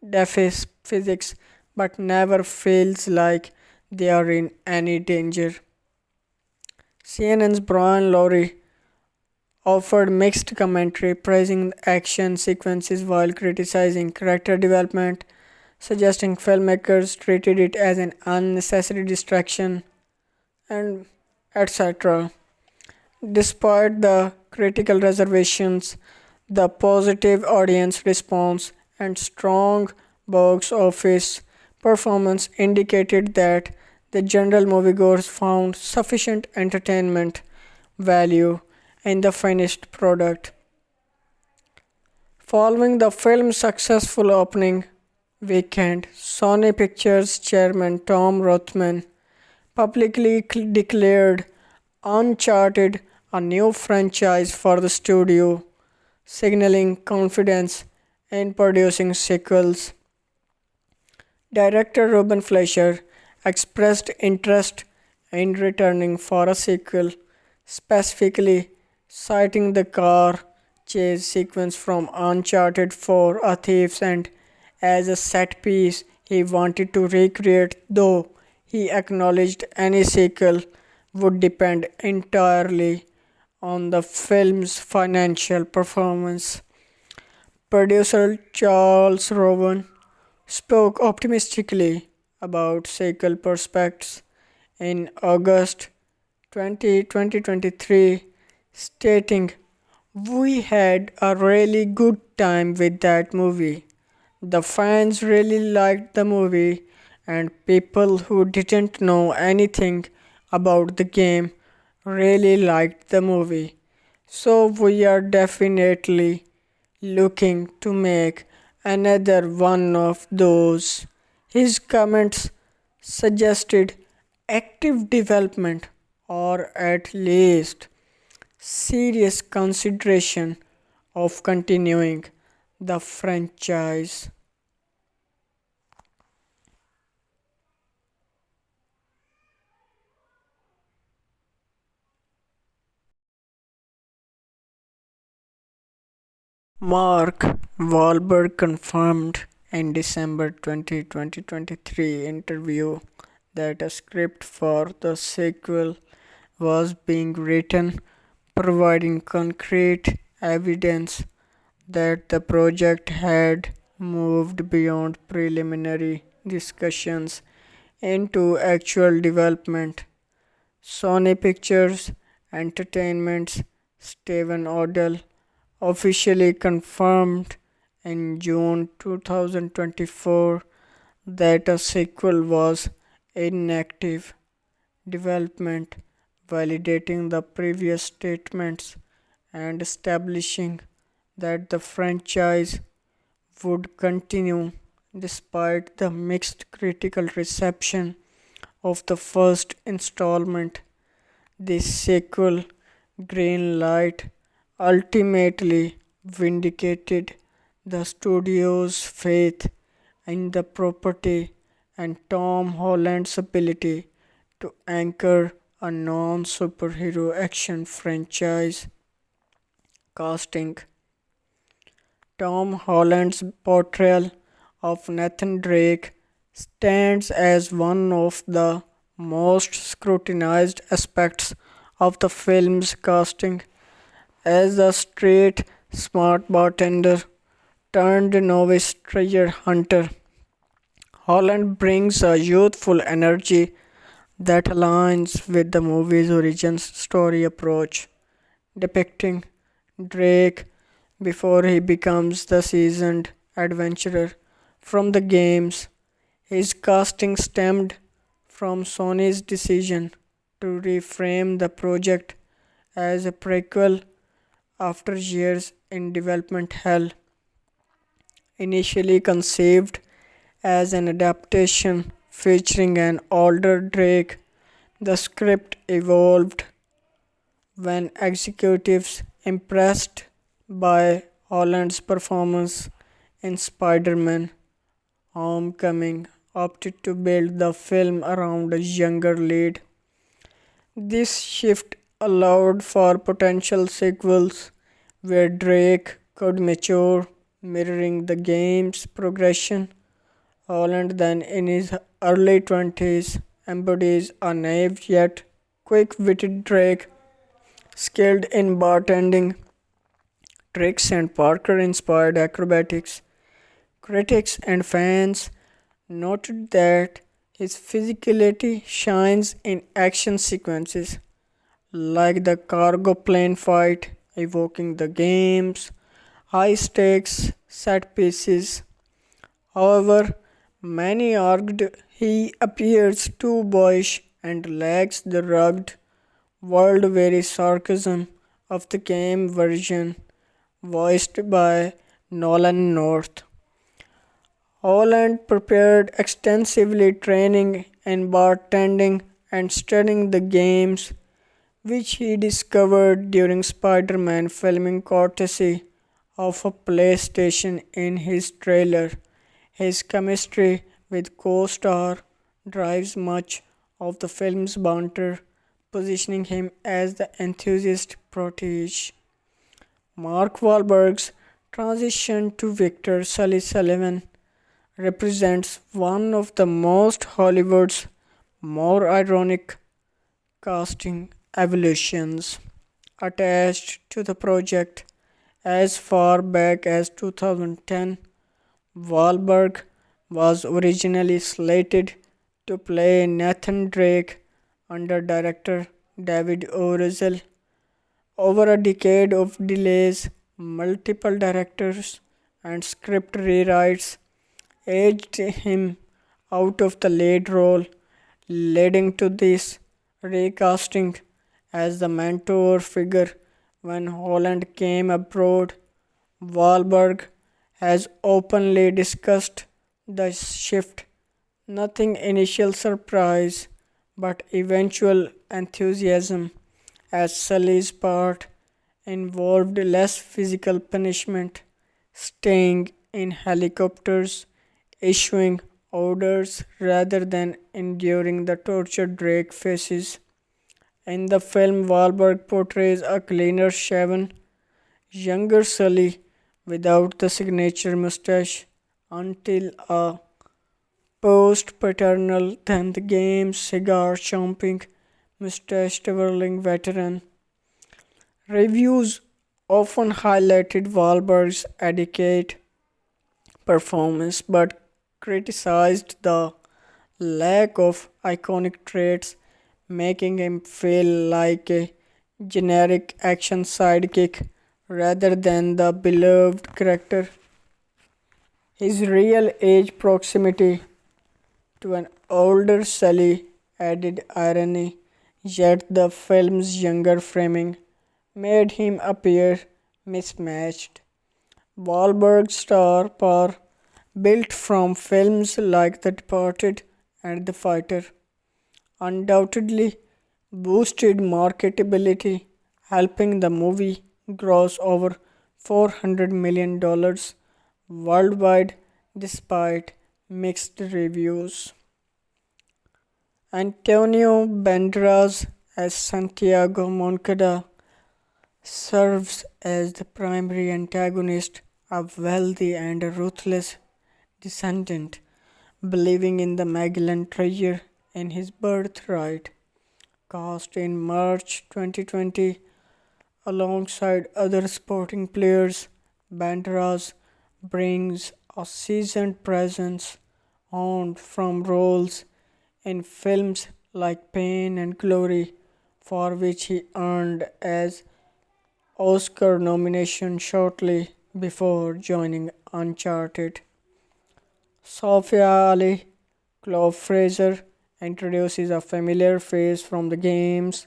defies physics but never feels like they are in any danger. CNN's Brian Lowry offered mixed commentary, praising action sequences while criticizing character development, suggesting filmmakers treated it as an unnecessary distraction, and etc. Despite the critical reservations, the positive audience response and strong box office performance indicated that the general moviegoers found sufficient entertainment value in the finished product. Following the film's successful opening weekend, Sony Pictures chairman Tom Rothman publicly declared Uncharted a new franchise for the studio, signaling confidence in producing sequels. Director Ruben Fleischer expressed interest in returning for a sequel, specifically citing the car chase sequence from Uncharted 4 A Thief's End as a set piece he wanted to recreate, though he acknowledged any sequel would depend entirely on the film's financial performance. Producer Charles Rowan spoke optimistically about sequel prospects in August 2023, stating, "We had a really good time with that movie. The fans really liked the movie, and people who didn't know anything about the game really liked the movie. So we are definitely looking to make another one of those." His comments suggested active development or at least serious consideration of continuing the franchise. Mark Wahlberg confirmed in December 2023 interview that a script for the sequel was being written, providing concrete evidence that the project had moved beyond preliminary discussions into actual development. Sony Pictures Entertainment's Steven Odell officially confirmed in June 2024 that a sequel was in active development, validating the previous statements and establishing that the franchise would continue despite the mixed critical reception of the first installment. This sequel, Green Light, ultimately vindicated the studio's faith in the property and Tom Holland's ability to anchor a non-superhero action franchise. Casting: Tom Holland's portrayal of Nathan Drake stands as one of the most scrutinized aspects of the film's casting. As a straight, smart bartender turned novice treasure hunter, Holland brings a youthful energy that aligns with the movie's origin story approach, depicting Drake before he becomes the seasoned adventurer from the games. His casting stemmed from Sony's decision to reframe the project as a prequel after years in development hell. Initially conceived as an adaptation featuring an older Drake, the script evolved when executives impressed by Holland's performance in Spider Man Homecoming opted to build the film around a younger lead. This shift allowed for potential sequels where Drake could mature, mirroring the game's progression. Holland, then in his early 20s, embodies a naive yet quick witted Drake, skilled in bartending tricks and Parker inspired acrobatics. Critics and fans noted that his physicality shines in action sequences like the cargo plane fight, evoking the game's high stakes set pieces. However, many argued he appears too boyish and lacks the rugged, world weary sarcasm of the game version voiced by Nolan North. Holland prepared extensively training in bartending and studying the games, which he discovered during Spider Man filming courtesy of a PlayStation in his trailer. His chemistry with co star drives much of the film's banter, positioning him as the enthusiast protege. Mark Wahlberg's transition to Victor Sully Sullivan represents one of the most Hollywood's more ironic casting evolutions attached to the project. As far back as 2010, Wahlberg was originally slated to play Nathan Drake under director David O. Russell. Over a decade of delays, multiple directors and script rewrites edged him out of the lead role, leading to this recasting as the mentor figure when Holland came abroad. Wahlberg has openly discussed the shift. Nothing initial surprise, but eventual enthusiasm, as Sully's part involved less physical punishment, staying in helicopters, issuing orders rather than enduring the torture Drake faces. In the film, Wahlberg portrays a cleaner shaven, younger Sully without the signature mustache until a post paternal than the game's cigar chomping, mustache twirling veteran. Reviews often highlighted Wahlberg's adequate performance but criticized the lack of iconic traits, making him feel like a generic action sidekick rather than the beloved character. His real age proximity to an older Sully added irony, yet the film's younger framing made him appear mismatched. Wahlberg's star power, built from films like The Departed and The Fighter, undoubtedly boosted marketability, helping the movie gross over $400 million worldwide despite mixed reviews. Antonio Banderas as Santiago Moncada serves as the primary antagonist, a wealthy and ruthless descendant, believing in the Magellan treasure in his birthright. Cast in March 2020 alongside other supporting players, Banderas brings a seasoned presence honed from roles in films like Pain and Glory, for which he earned as Oscar nomination shortly before joining Uncharted. Sophia Ali, Chloe Fraser, introduces a familiar face from the games,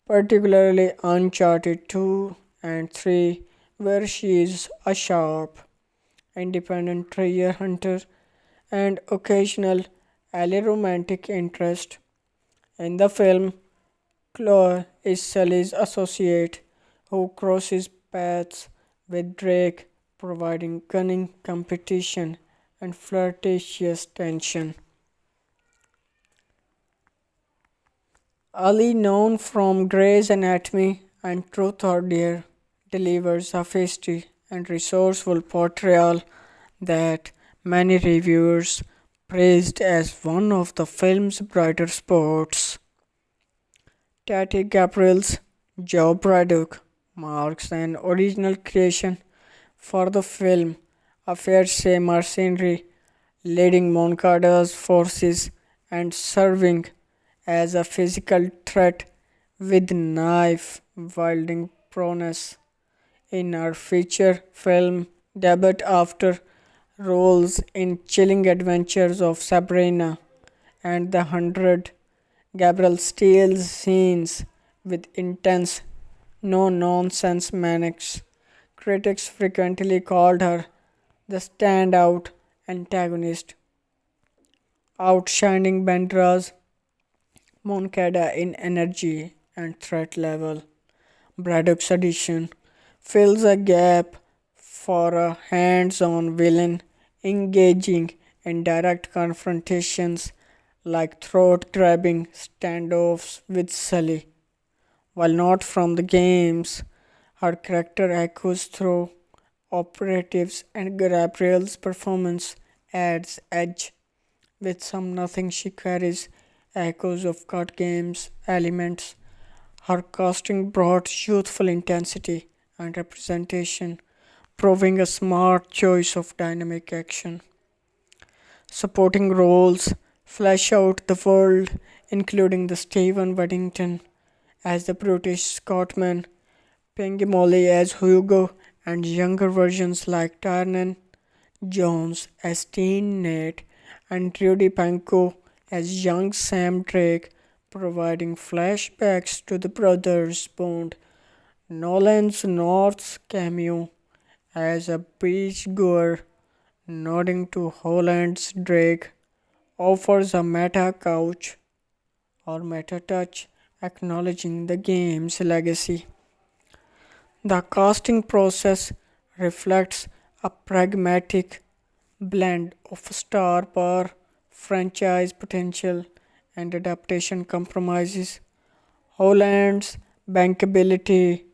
particularly Uncharted 2 and 3, where she is a sharp, independent treasure hunter and occasional ally romantic interest. In the film, Chloe is Sully's associate who crosses paths with Drake providing cunning competition and flirtatious tension. Ali, known from Grey's Anatomy and Truth or Dare, delivers a feisty and resourceful portrayal that many reviewers praised as one of the film's brighter spots. Tati Gabriel's Joe Braddock marks an original creation for the film, a fair say mercenary leading Moncada's forces and serving as a physical threat with knife wielding prowess. In her feature film debut after roles in Chilling Adventures of Sabrina and The Hundred, Gabriel steals scenes with intense, no nonsense manics. Critics frequently called her the standout antagonist, outshining Banderas Moncada in energy and threat level. Braddock's addition fills a gap for a hands on villain engaging in direct confrontations like throat grabbing standoffs with Sully. While not from the games, her character echoes through operatives and Gabriel's performance adds edge. With some nothing she carries echoes of card games elements. Her casting brought youthful intensity and representation, proving a smart choice of dynamic action. Supporting roles flesh out the world, including the Stephen Waddington as the British Scotsman, Pingy Molly as Hugo, and younger versions like Tiernan Jones as Teen Nate and Rudy Panko as young Sam Drake, providing flashbacks to the brothers Bond. Nolan's North's cameo as a beachgoer, nodding to Holland's Drake, offers a meta couch or meta touch, acknowledging the game's legacy. The casting process reflects a pragmatic blend of star power, franchise potential, and adaptation compromises. Holland's bankability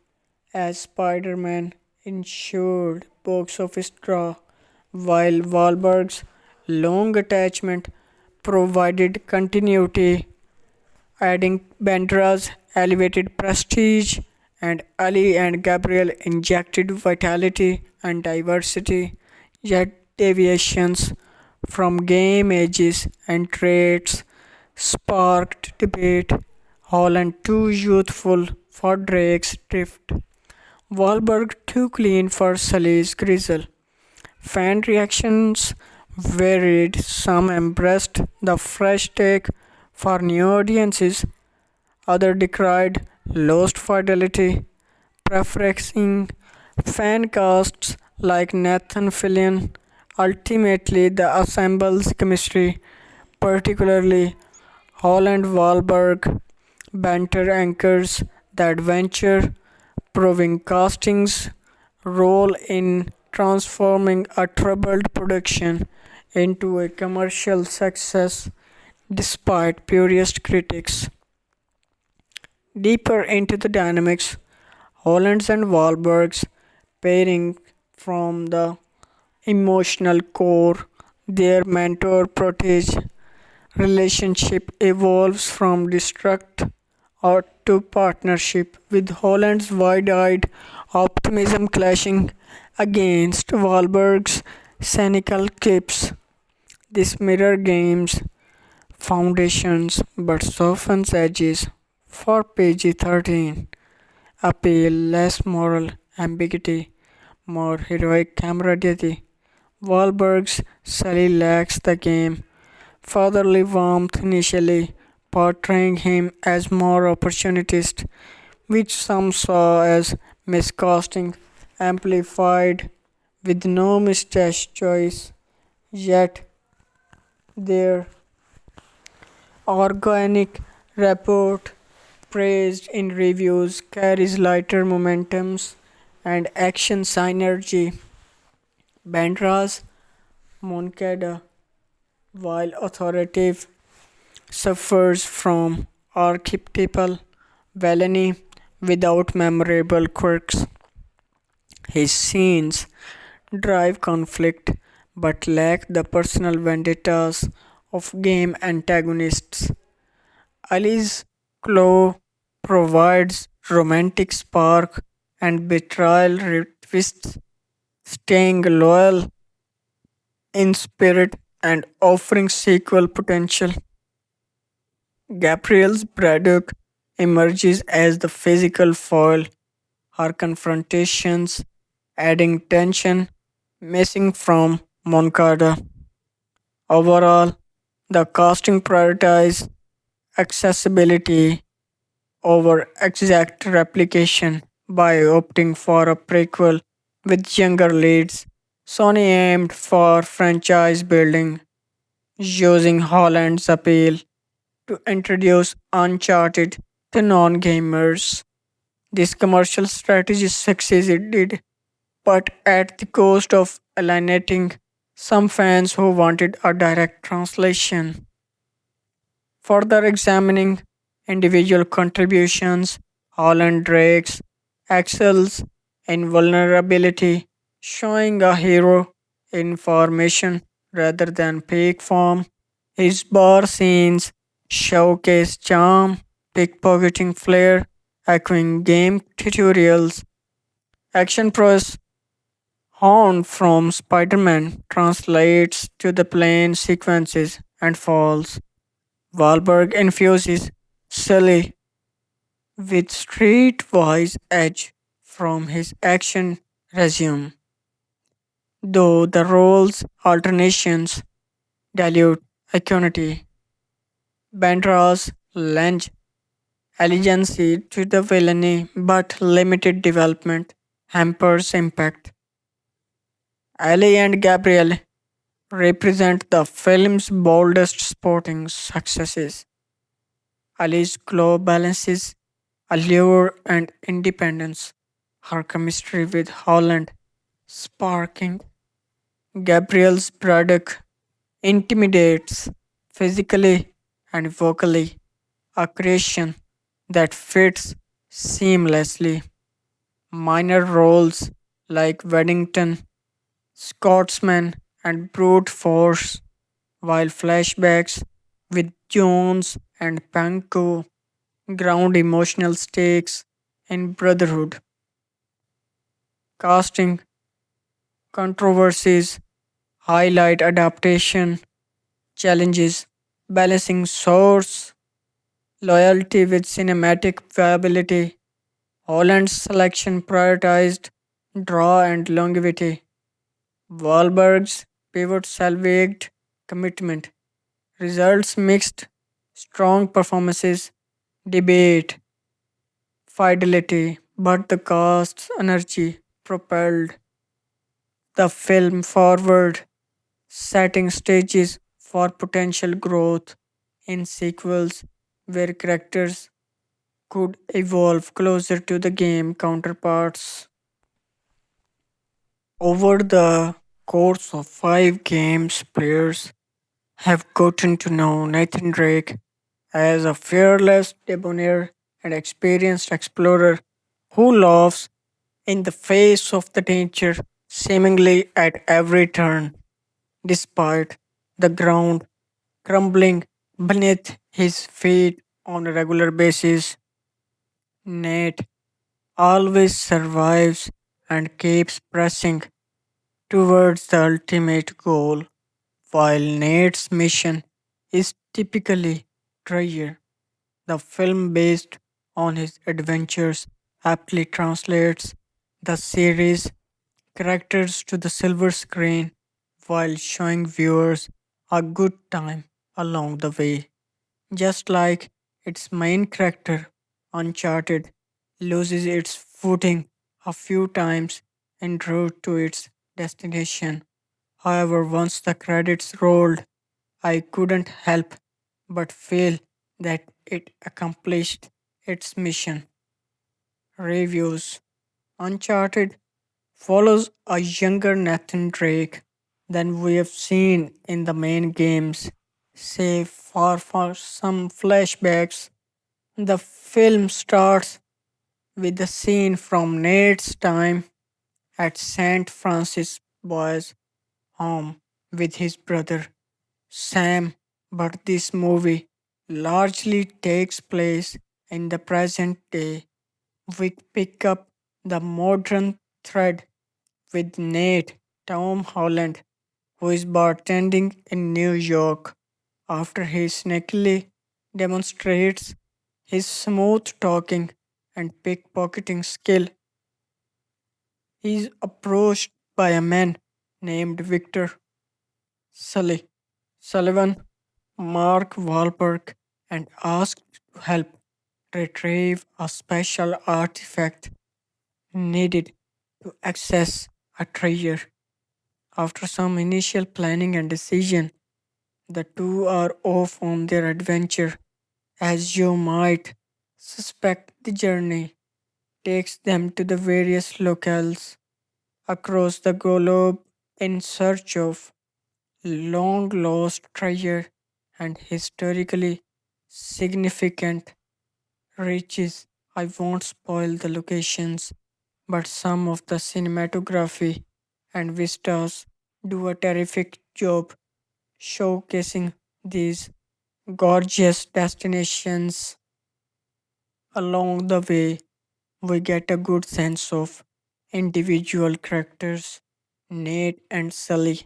as Spider Man ensured box office draw, while Wahlberg's long attachment provided continuity, adding Banderas' elevated prestige, and Ali and Gabriel injected vitality and diversity, yet deviations from game ages and traits sparked debate. Holland too youthful for Drake's drift, Wahlberg too clean for Sully's grizzle. Fan reactions varied, some embraced the fresh take for new audiences, others decried lost fidelity, preferring fan casts like Nathan Fillion. Ultimately, the ensemble's chemistry, particularly Holland Wahlberg banter, anchors the adventure, proving casting's role in transforming a troubled production into a commercial success despite purist critics. Deeper into the dynamics, Holland's and Wahlberg's pairing from the emotional core, their mentor protege relationship evolves from distrust or to partnership, with Holland's wide eyed optimism clashing against Wahlberg's cynical quips. This mirror games foundations but softens edges for PG 13 appeal, less moral ambiguity, more heroic camaraderie. Wahlberg's Sully lacks the game fatherly warmth initially, portraying him as more opportunist, which some saw as miscasting, amplified with no mustache choice. Yet their organic rapport, praised in reviews, carries lighter momentums and action synergy. Banderas Moncada, while authoritative, suffers from archetypal villainy without memorable quirks. His scenes drive conflict but lack the personal vendettas of game antagonists. Ali's Claw provides romantic spark and betrayal twists, staying loyal in spirit and offering sequel potential. Gabriel's Braddock emerges as the physical foil, her confrontations adding tension missing from Moncada. Overall, the casting prioritized accessibility over exact replication by opting for a prequel with younger leads. Sony aimed for franchise building, using Holland's appeal to introduce Uncharted to non gamers. This commercial strategy succeeded, but at the cost of alienating some fans who wanted a direct translation. Further examining individual contributions, Holland Drake's excels in vulnerability, showing a hero in formation rather than peak form. His bar scenes showcase charm, pickpocketing flair, echoing game tutorials. Action prose Horn from Spider Man translates to the plane sequences and falls. Wahlberg infuses Sully with streetwise edge from his action resume, though the roles' alternations dilute iconity. Banderas lends elegancy to the villainy, but limited development hampers impact. Ali and Gabriel represent the film's boldest sporting successes. Ali's glow balances allure and independence, her chemistry with Holland sparking. Gabriel's Braddock intimidates physically and vocally, a creation that fits seamlessly. Minor roles like Weddington, Scotsman, and Brute Force, while flashbacks with Jones and Panko ground emotional stakes in brotherhood. Casting controversies highlight adaptation challenges, balancing source loyalty with cinematic viability. Holland's selection prioritized draw and longevity. Wahlberg's pivot salvaged commitment. Results mixed, strong performances, debate, fidelity, but the cast's energy propelled the film forward, setting stages for potential growth in sequels where characters could evolve closer to the game counterparts. Over the course of 5 games, players have gotten to know Nathan Drake as a fearless, debonair, and experienced explorer who laughs in the face of the danger seemingly at every turn, despite the ground crumbling beneath his feet on a regular basis. Nate always survives and keeps pressing towards the ultimate goal, while Nate's mission is typically drier. The film, based on his adventures, aptly translates the series' characters to the silver screen while showing viewers a good time along the way. Just like its main character, Uncharted loses its footing a few times en route to its destination. However, once the credits rolled, I couldn't help but feel that it accomplished its mission. Reviews Uncharted follows a younger Nathan Drake than we have seen in the main games, save for some flashbacks. The film starts with a scene from Nate's time at St. Francis Boys home with his brother Sam, but this movie largely takes place in the present day. We pick up the modern thread with Nate, Tom Holland, who is bartending in New York. After he sneakily demonstrates his smooth talking and pickpocketing skill, he is approached by a man named Victor Sully. Sullivan, Mark Wahlberg, and asked to help retrieve a special artifact needed to access a treasure. After some initial planning and decision, the two are off on their adventure. As you might suspect, the journey takes them to the various locales across the globe in search of long lost treasure and historically significant riches. I won't spoil the locations, but some of the cinematography and vistas do a terrific job showcasing these gorgeous destinations. Along the way, we get a good sense of individual characters, Nate and Sully.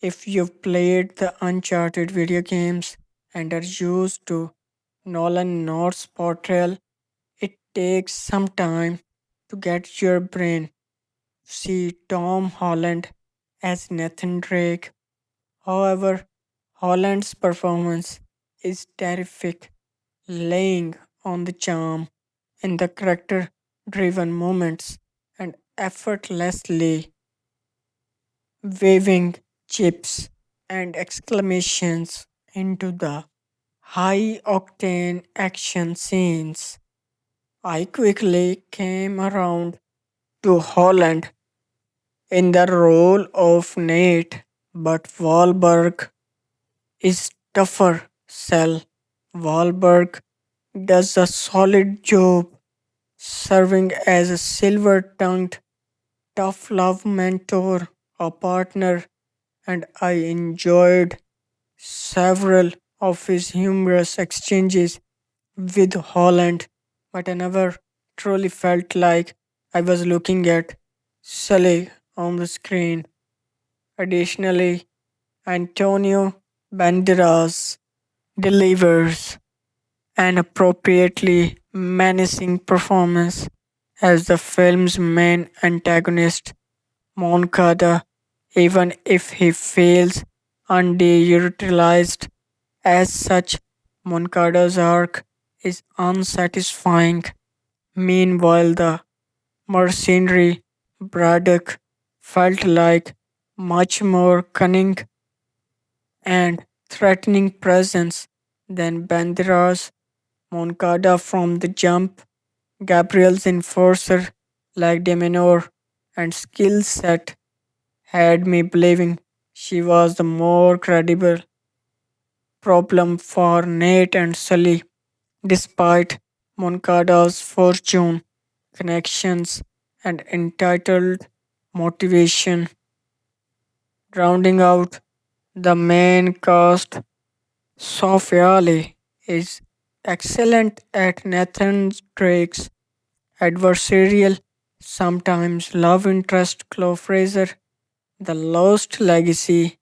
If you've played the Uncharted video games and are used to Nolan North's portrayal, it takes some time to get your brain. See Tom Holland as Nathan Drake. However, Holland's performance is terrific, laying on the charm in the character driven moments and effortlessly waving chips and exclamations into the high octane action scenes. I quickly came around to Holland in the role of Nate, but Wahlberg is tougher sell. Wahlberg does a solid job serving as a silver tongued tough love mentor or partner, and I enjoyed several of his humorous exchanges with Holland, but I never truly felt like I was looking at Sully on the screen. Additionally, Antonio Banderas delivers an appropriately menacing performance as the film's main antagonist, Moncada, even if he feels underutilized as such. Moncada's arc is unsatisfying. Meanwhile, the mercenary Braddock felt like much more cunning and threatening presence than Banderas. Moncada from the jump, Gabriel's enforcer like Demenor and skill set had me believing she was the more credible problem for Nate and Sully, despite Moncada's fortune, connections, and entitled motivation. Rounding out the main cast, Sophia Ali is excellent at Nathan Drake's adversarial, sometimes love interest Chloe Fraser, the Lost Legacy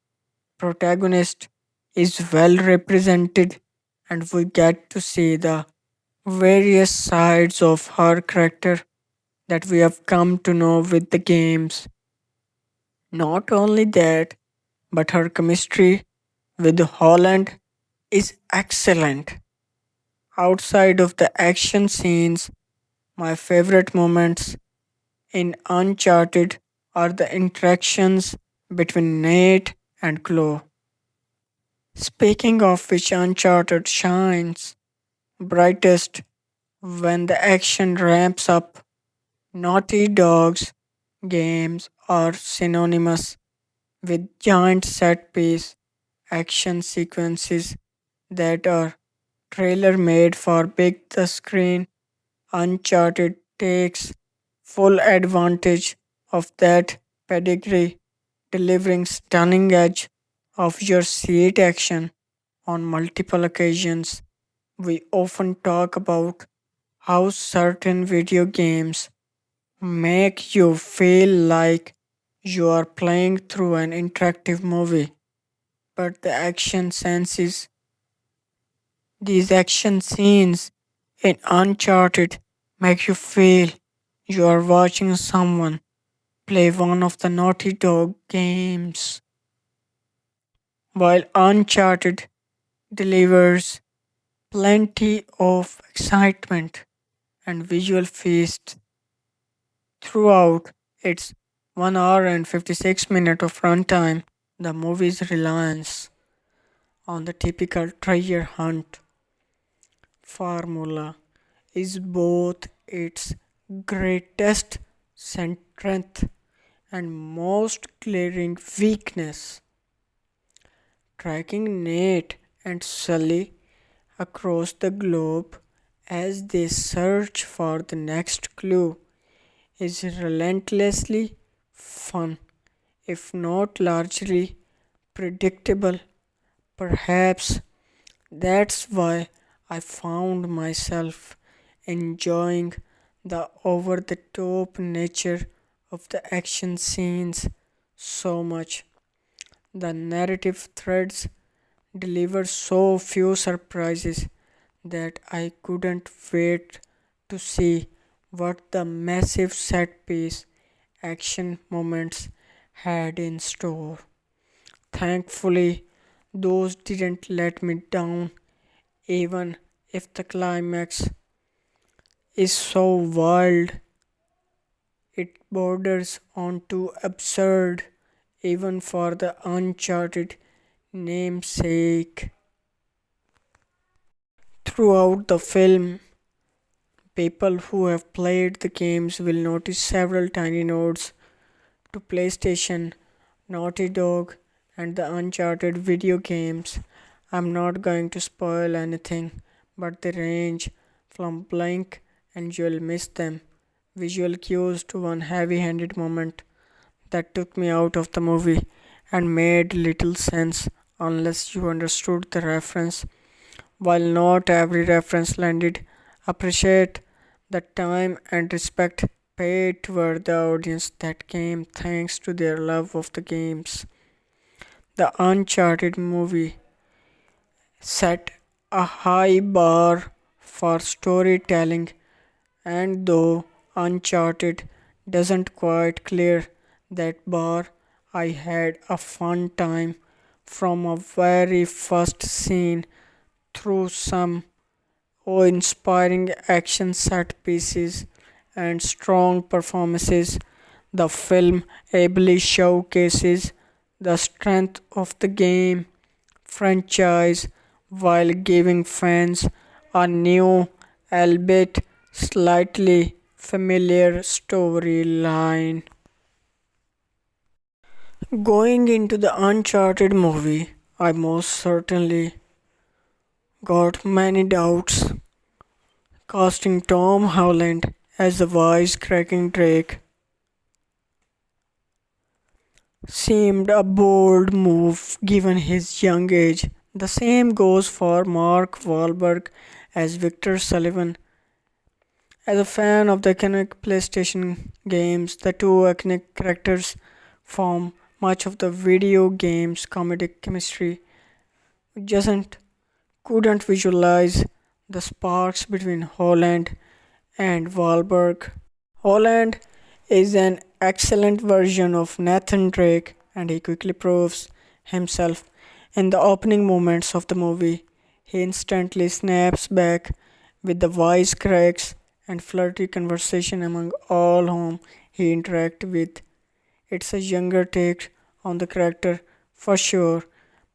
protagonist, is well represented, and we get to see the various sides of her character that we have come to know with the games. Not only that, but her chemistry with Holland is excellent. Outside of the action scenes, my favorite moments in Uncharted are the interactions between Nate and Chloe. Speaking of which, Uncharted shines brightest when the action ramps up Naughty Dog's games are synonymous with giant set piece action sequences that are trailer made for big the screen. Uncharted takes full advantage of that pedigree, delivering stunning edge of your seat action on multiple occasions. We often talk about how certain video games make you feel like you are playing through an interactive movie, but these action scenes in Uncharted make you feel you are watching someone play one of the Naughty Dog games. While Uncharted delivers plenty of excitement and visual feast throughout its 1 hour and 56 minutes of runtime, the movie's reliance on the typical treasure hunt formula is both its greatest strength and most glaring weakness. Tracking Nate and Sully across the globe as they search for the next clue is relentlessly fun, if not largely predictable. Perhaps that's why I found myself enjoying the over the top nature of the action scenes so much. The narrative threads deliver so few surprises that I couldn't wait to see what the massive set piece action moments had in store. Thankfully, those didn't let me down, even if the climax is so wild it borders on too absurd even for the Uncharted namesake. Throughout the film, people who have played the games will notice several tiny nods to PlayStation, Naughty Dog, and the Uncharted video games. I'm not going to spoil anything, but they range from blank and you'll miss them visual cues to one heavy handed moment that took me out of the movie and made little sense unless you understood the reference. While not every reference landed, appreciate the time and respect paid toward the audience that came thanks to their love of the games. The Uncharted movie set a high bar for storytelling, and though Uncharted doesn't quite clear that bar, I had a fun time from a very first scene through some awe-inspiring action set pieces and strong performances. The film ably showcases the strength of the game franchise while giving fans a new, albeit slightly familiar storyline. Going into the Uncharted movie, I most certainly got many doubts. Casting Tom Holland as the wisecracking Drake seemed a bold move given his young age. The same goes for Mark Wahlberg as Victor Sullivan. As a fan of the iconic PlayStation games, the two iconic characters form much of the video game's comedic chemistry. We just couldn't visualize the sparks between Holland and Wahlberg. Holland is an excellent version of Nathan Drake, and he quickly proves himself in the opening moments of the movie. He instantly snaps back with the wisecracks and flirty conversation among all whom he interacts with. It's a younger take on the character for sure,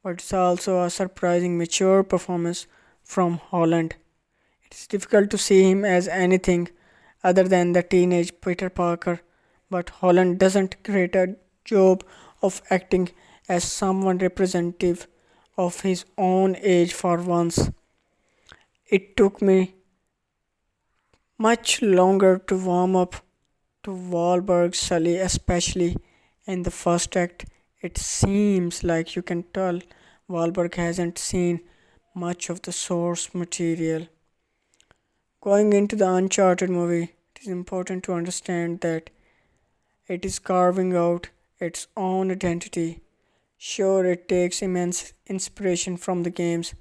but it's also a surprising mature performance from Holland. It's difficult to see him as anything other than the teenage Peter Parker, but Holland doesn't great a job of acting as someone representative of his own age for once. It took me much longer to warm up to Wahlberg's Sully, especially in the first act. It seems like you can tell Wahlberg hasn't seen much of the source material. Going into the Uncharted movie, it is important to understand that it is carving out its own identity. Sure, it takes immense inspiration from the games,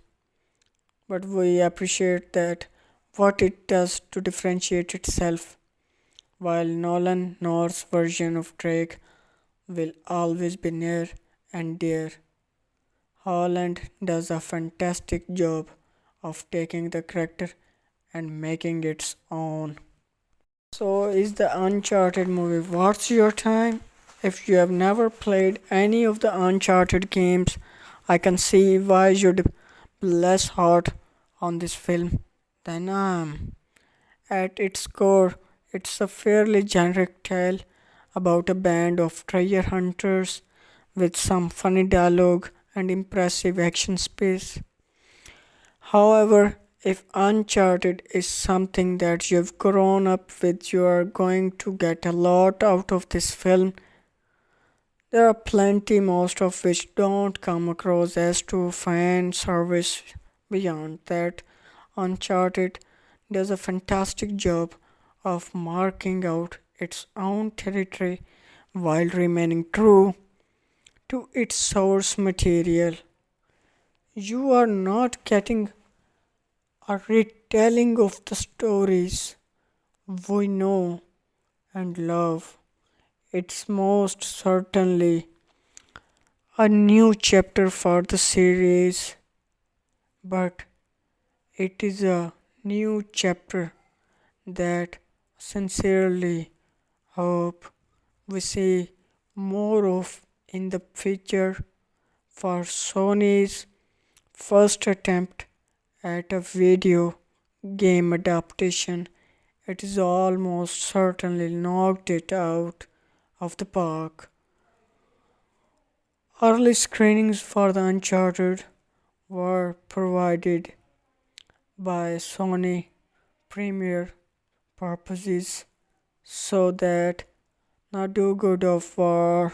but we appreciate that what it does to differentiate itself. While Nolan North's version of Drake will always be near and dear, Holland does a fantastic job of taking the character and making its own. So, is the Uncharted movie worth your time? If you have never played any of the Uncharted games, I can see why you'd be less hot on this film than I am. At its core, it's a fairly generic tale about a band of treasure hunters with some funny dialogue and impressive action space. However, if Uncharted is something that you've grown up with, you are going to get a lot out of this film. There are plenty, most of which don't come across as true fan service. Beyond that, Uncharted does a fantastic job of marking out its own territory while remaining true to its source material. You are not getting a retelling of the stories we know and love. It's most certainly a new chapter for the series, but it is a new chapter that sincerely hope we see more of in the future. For Sony's first attempt at a video game adaptation, it is almost certainly knocked it out of the park. Early screenings for the Uncharted were provided by Sony Premier purposes so that the do good of War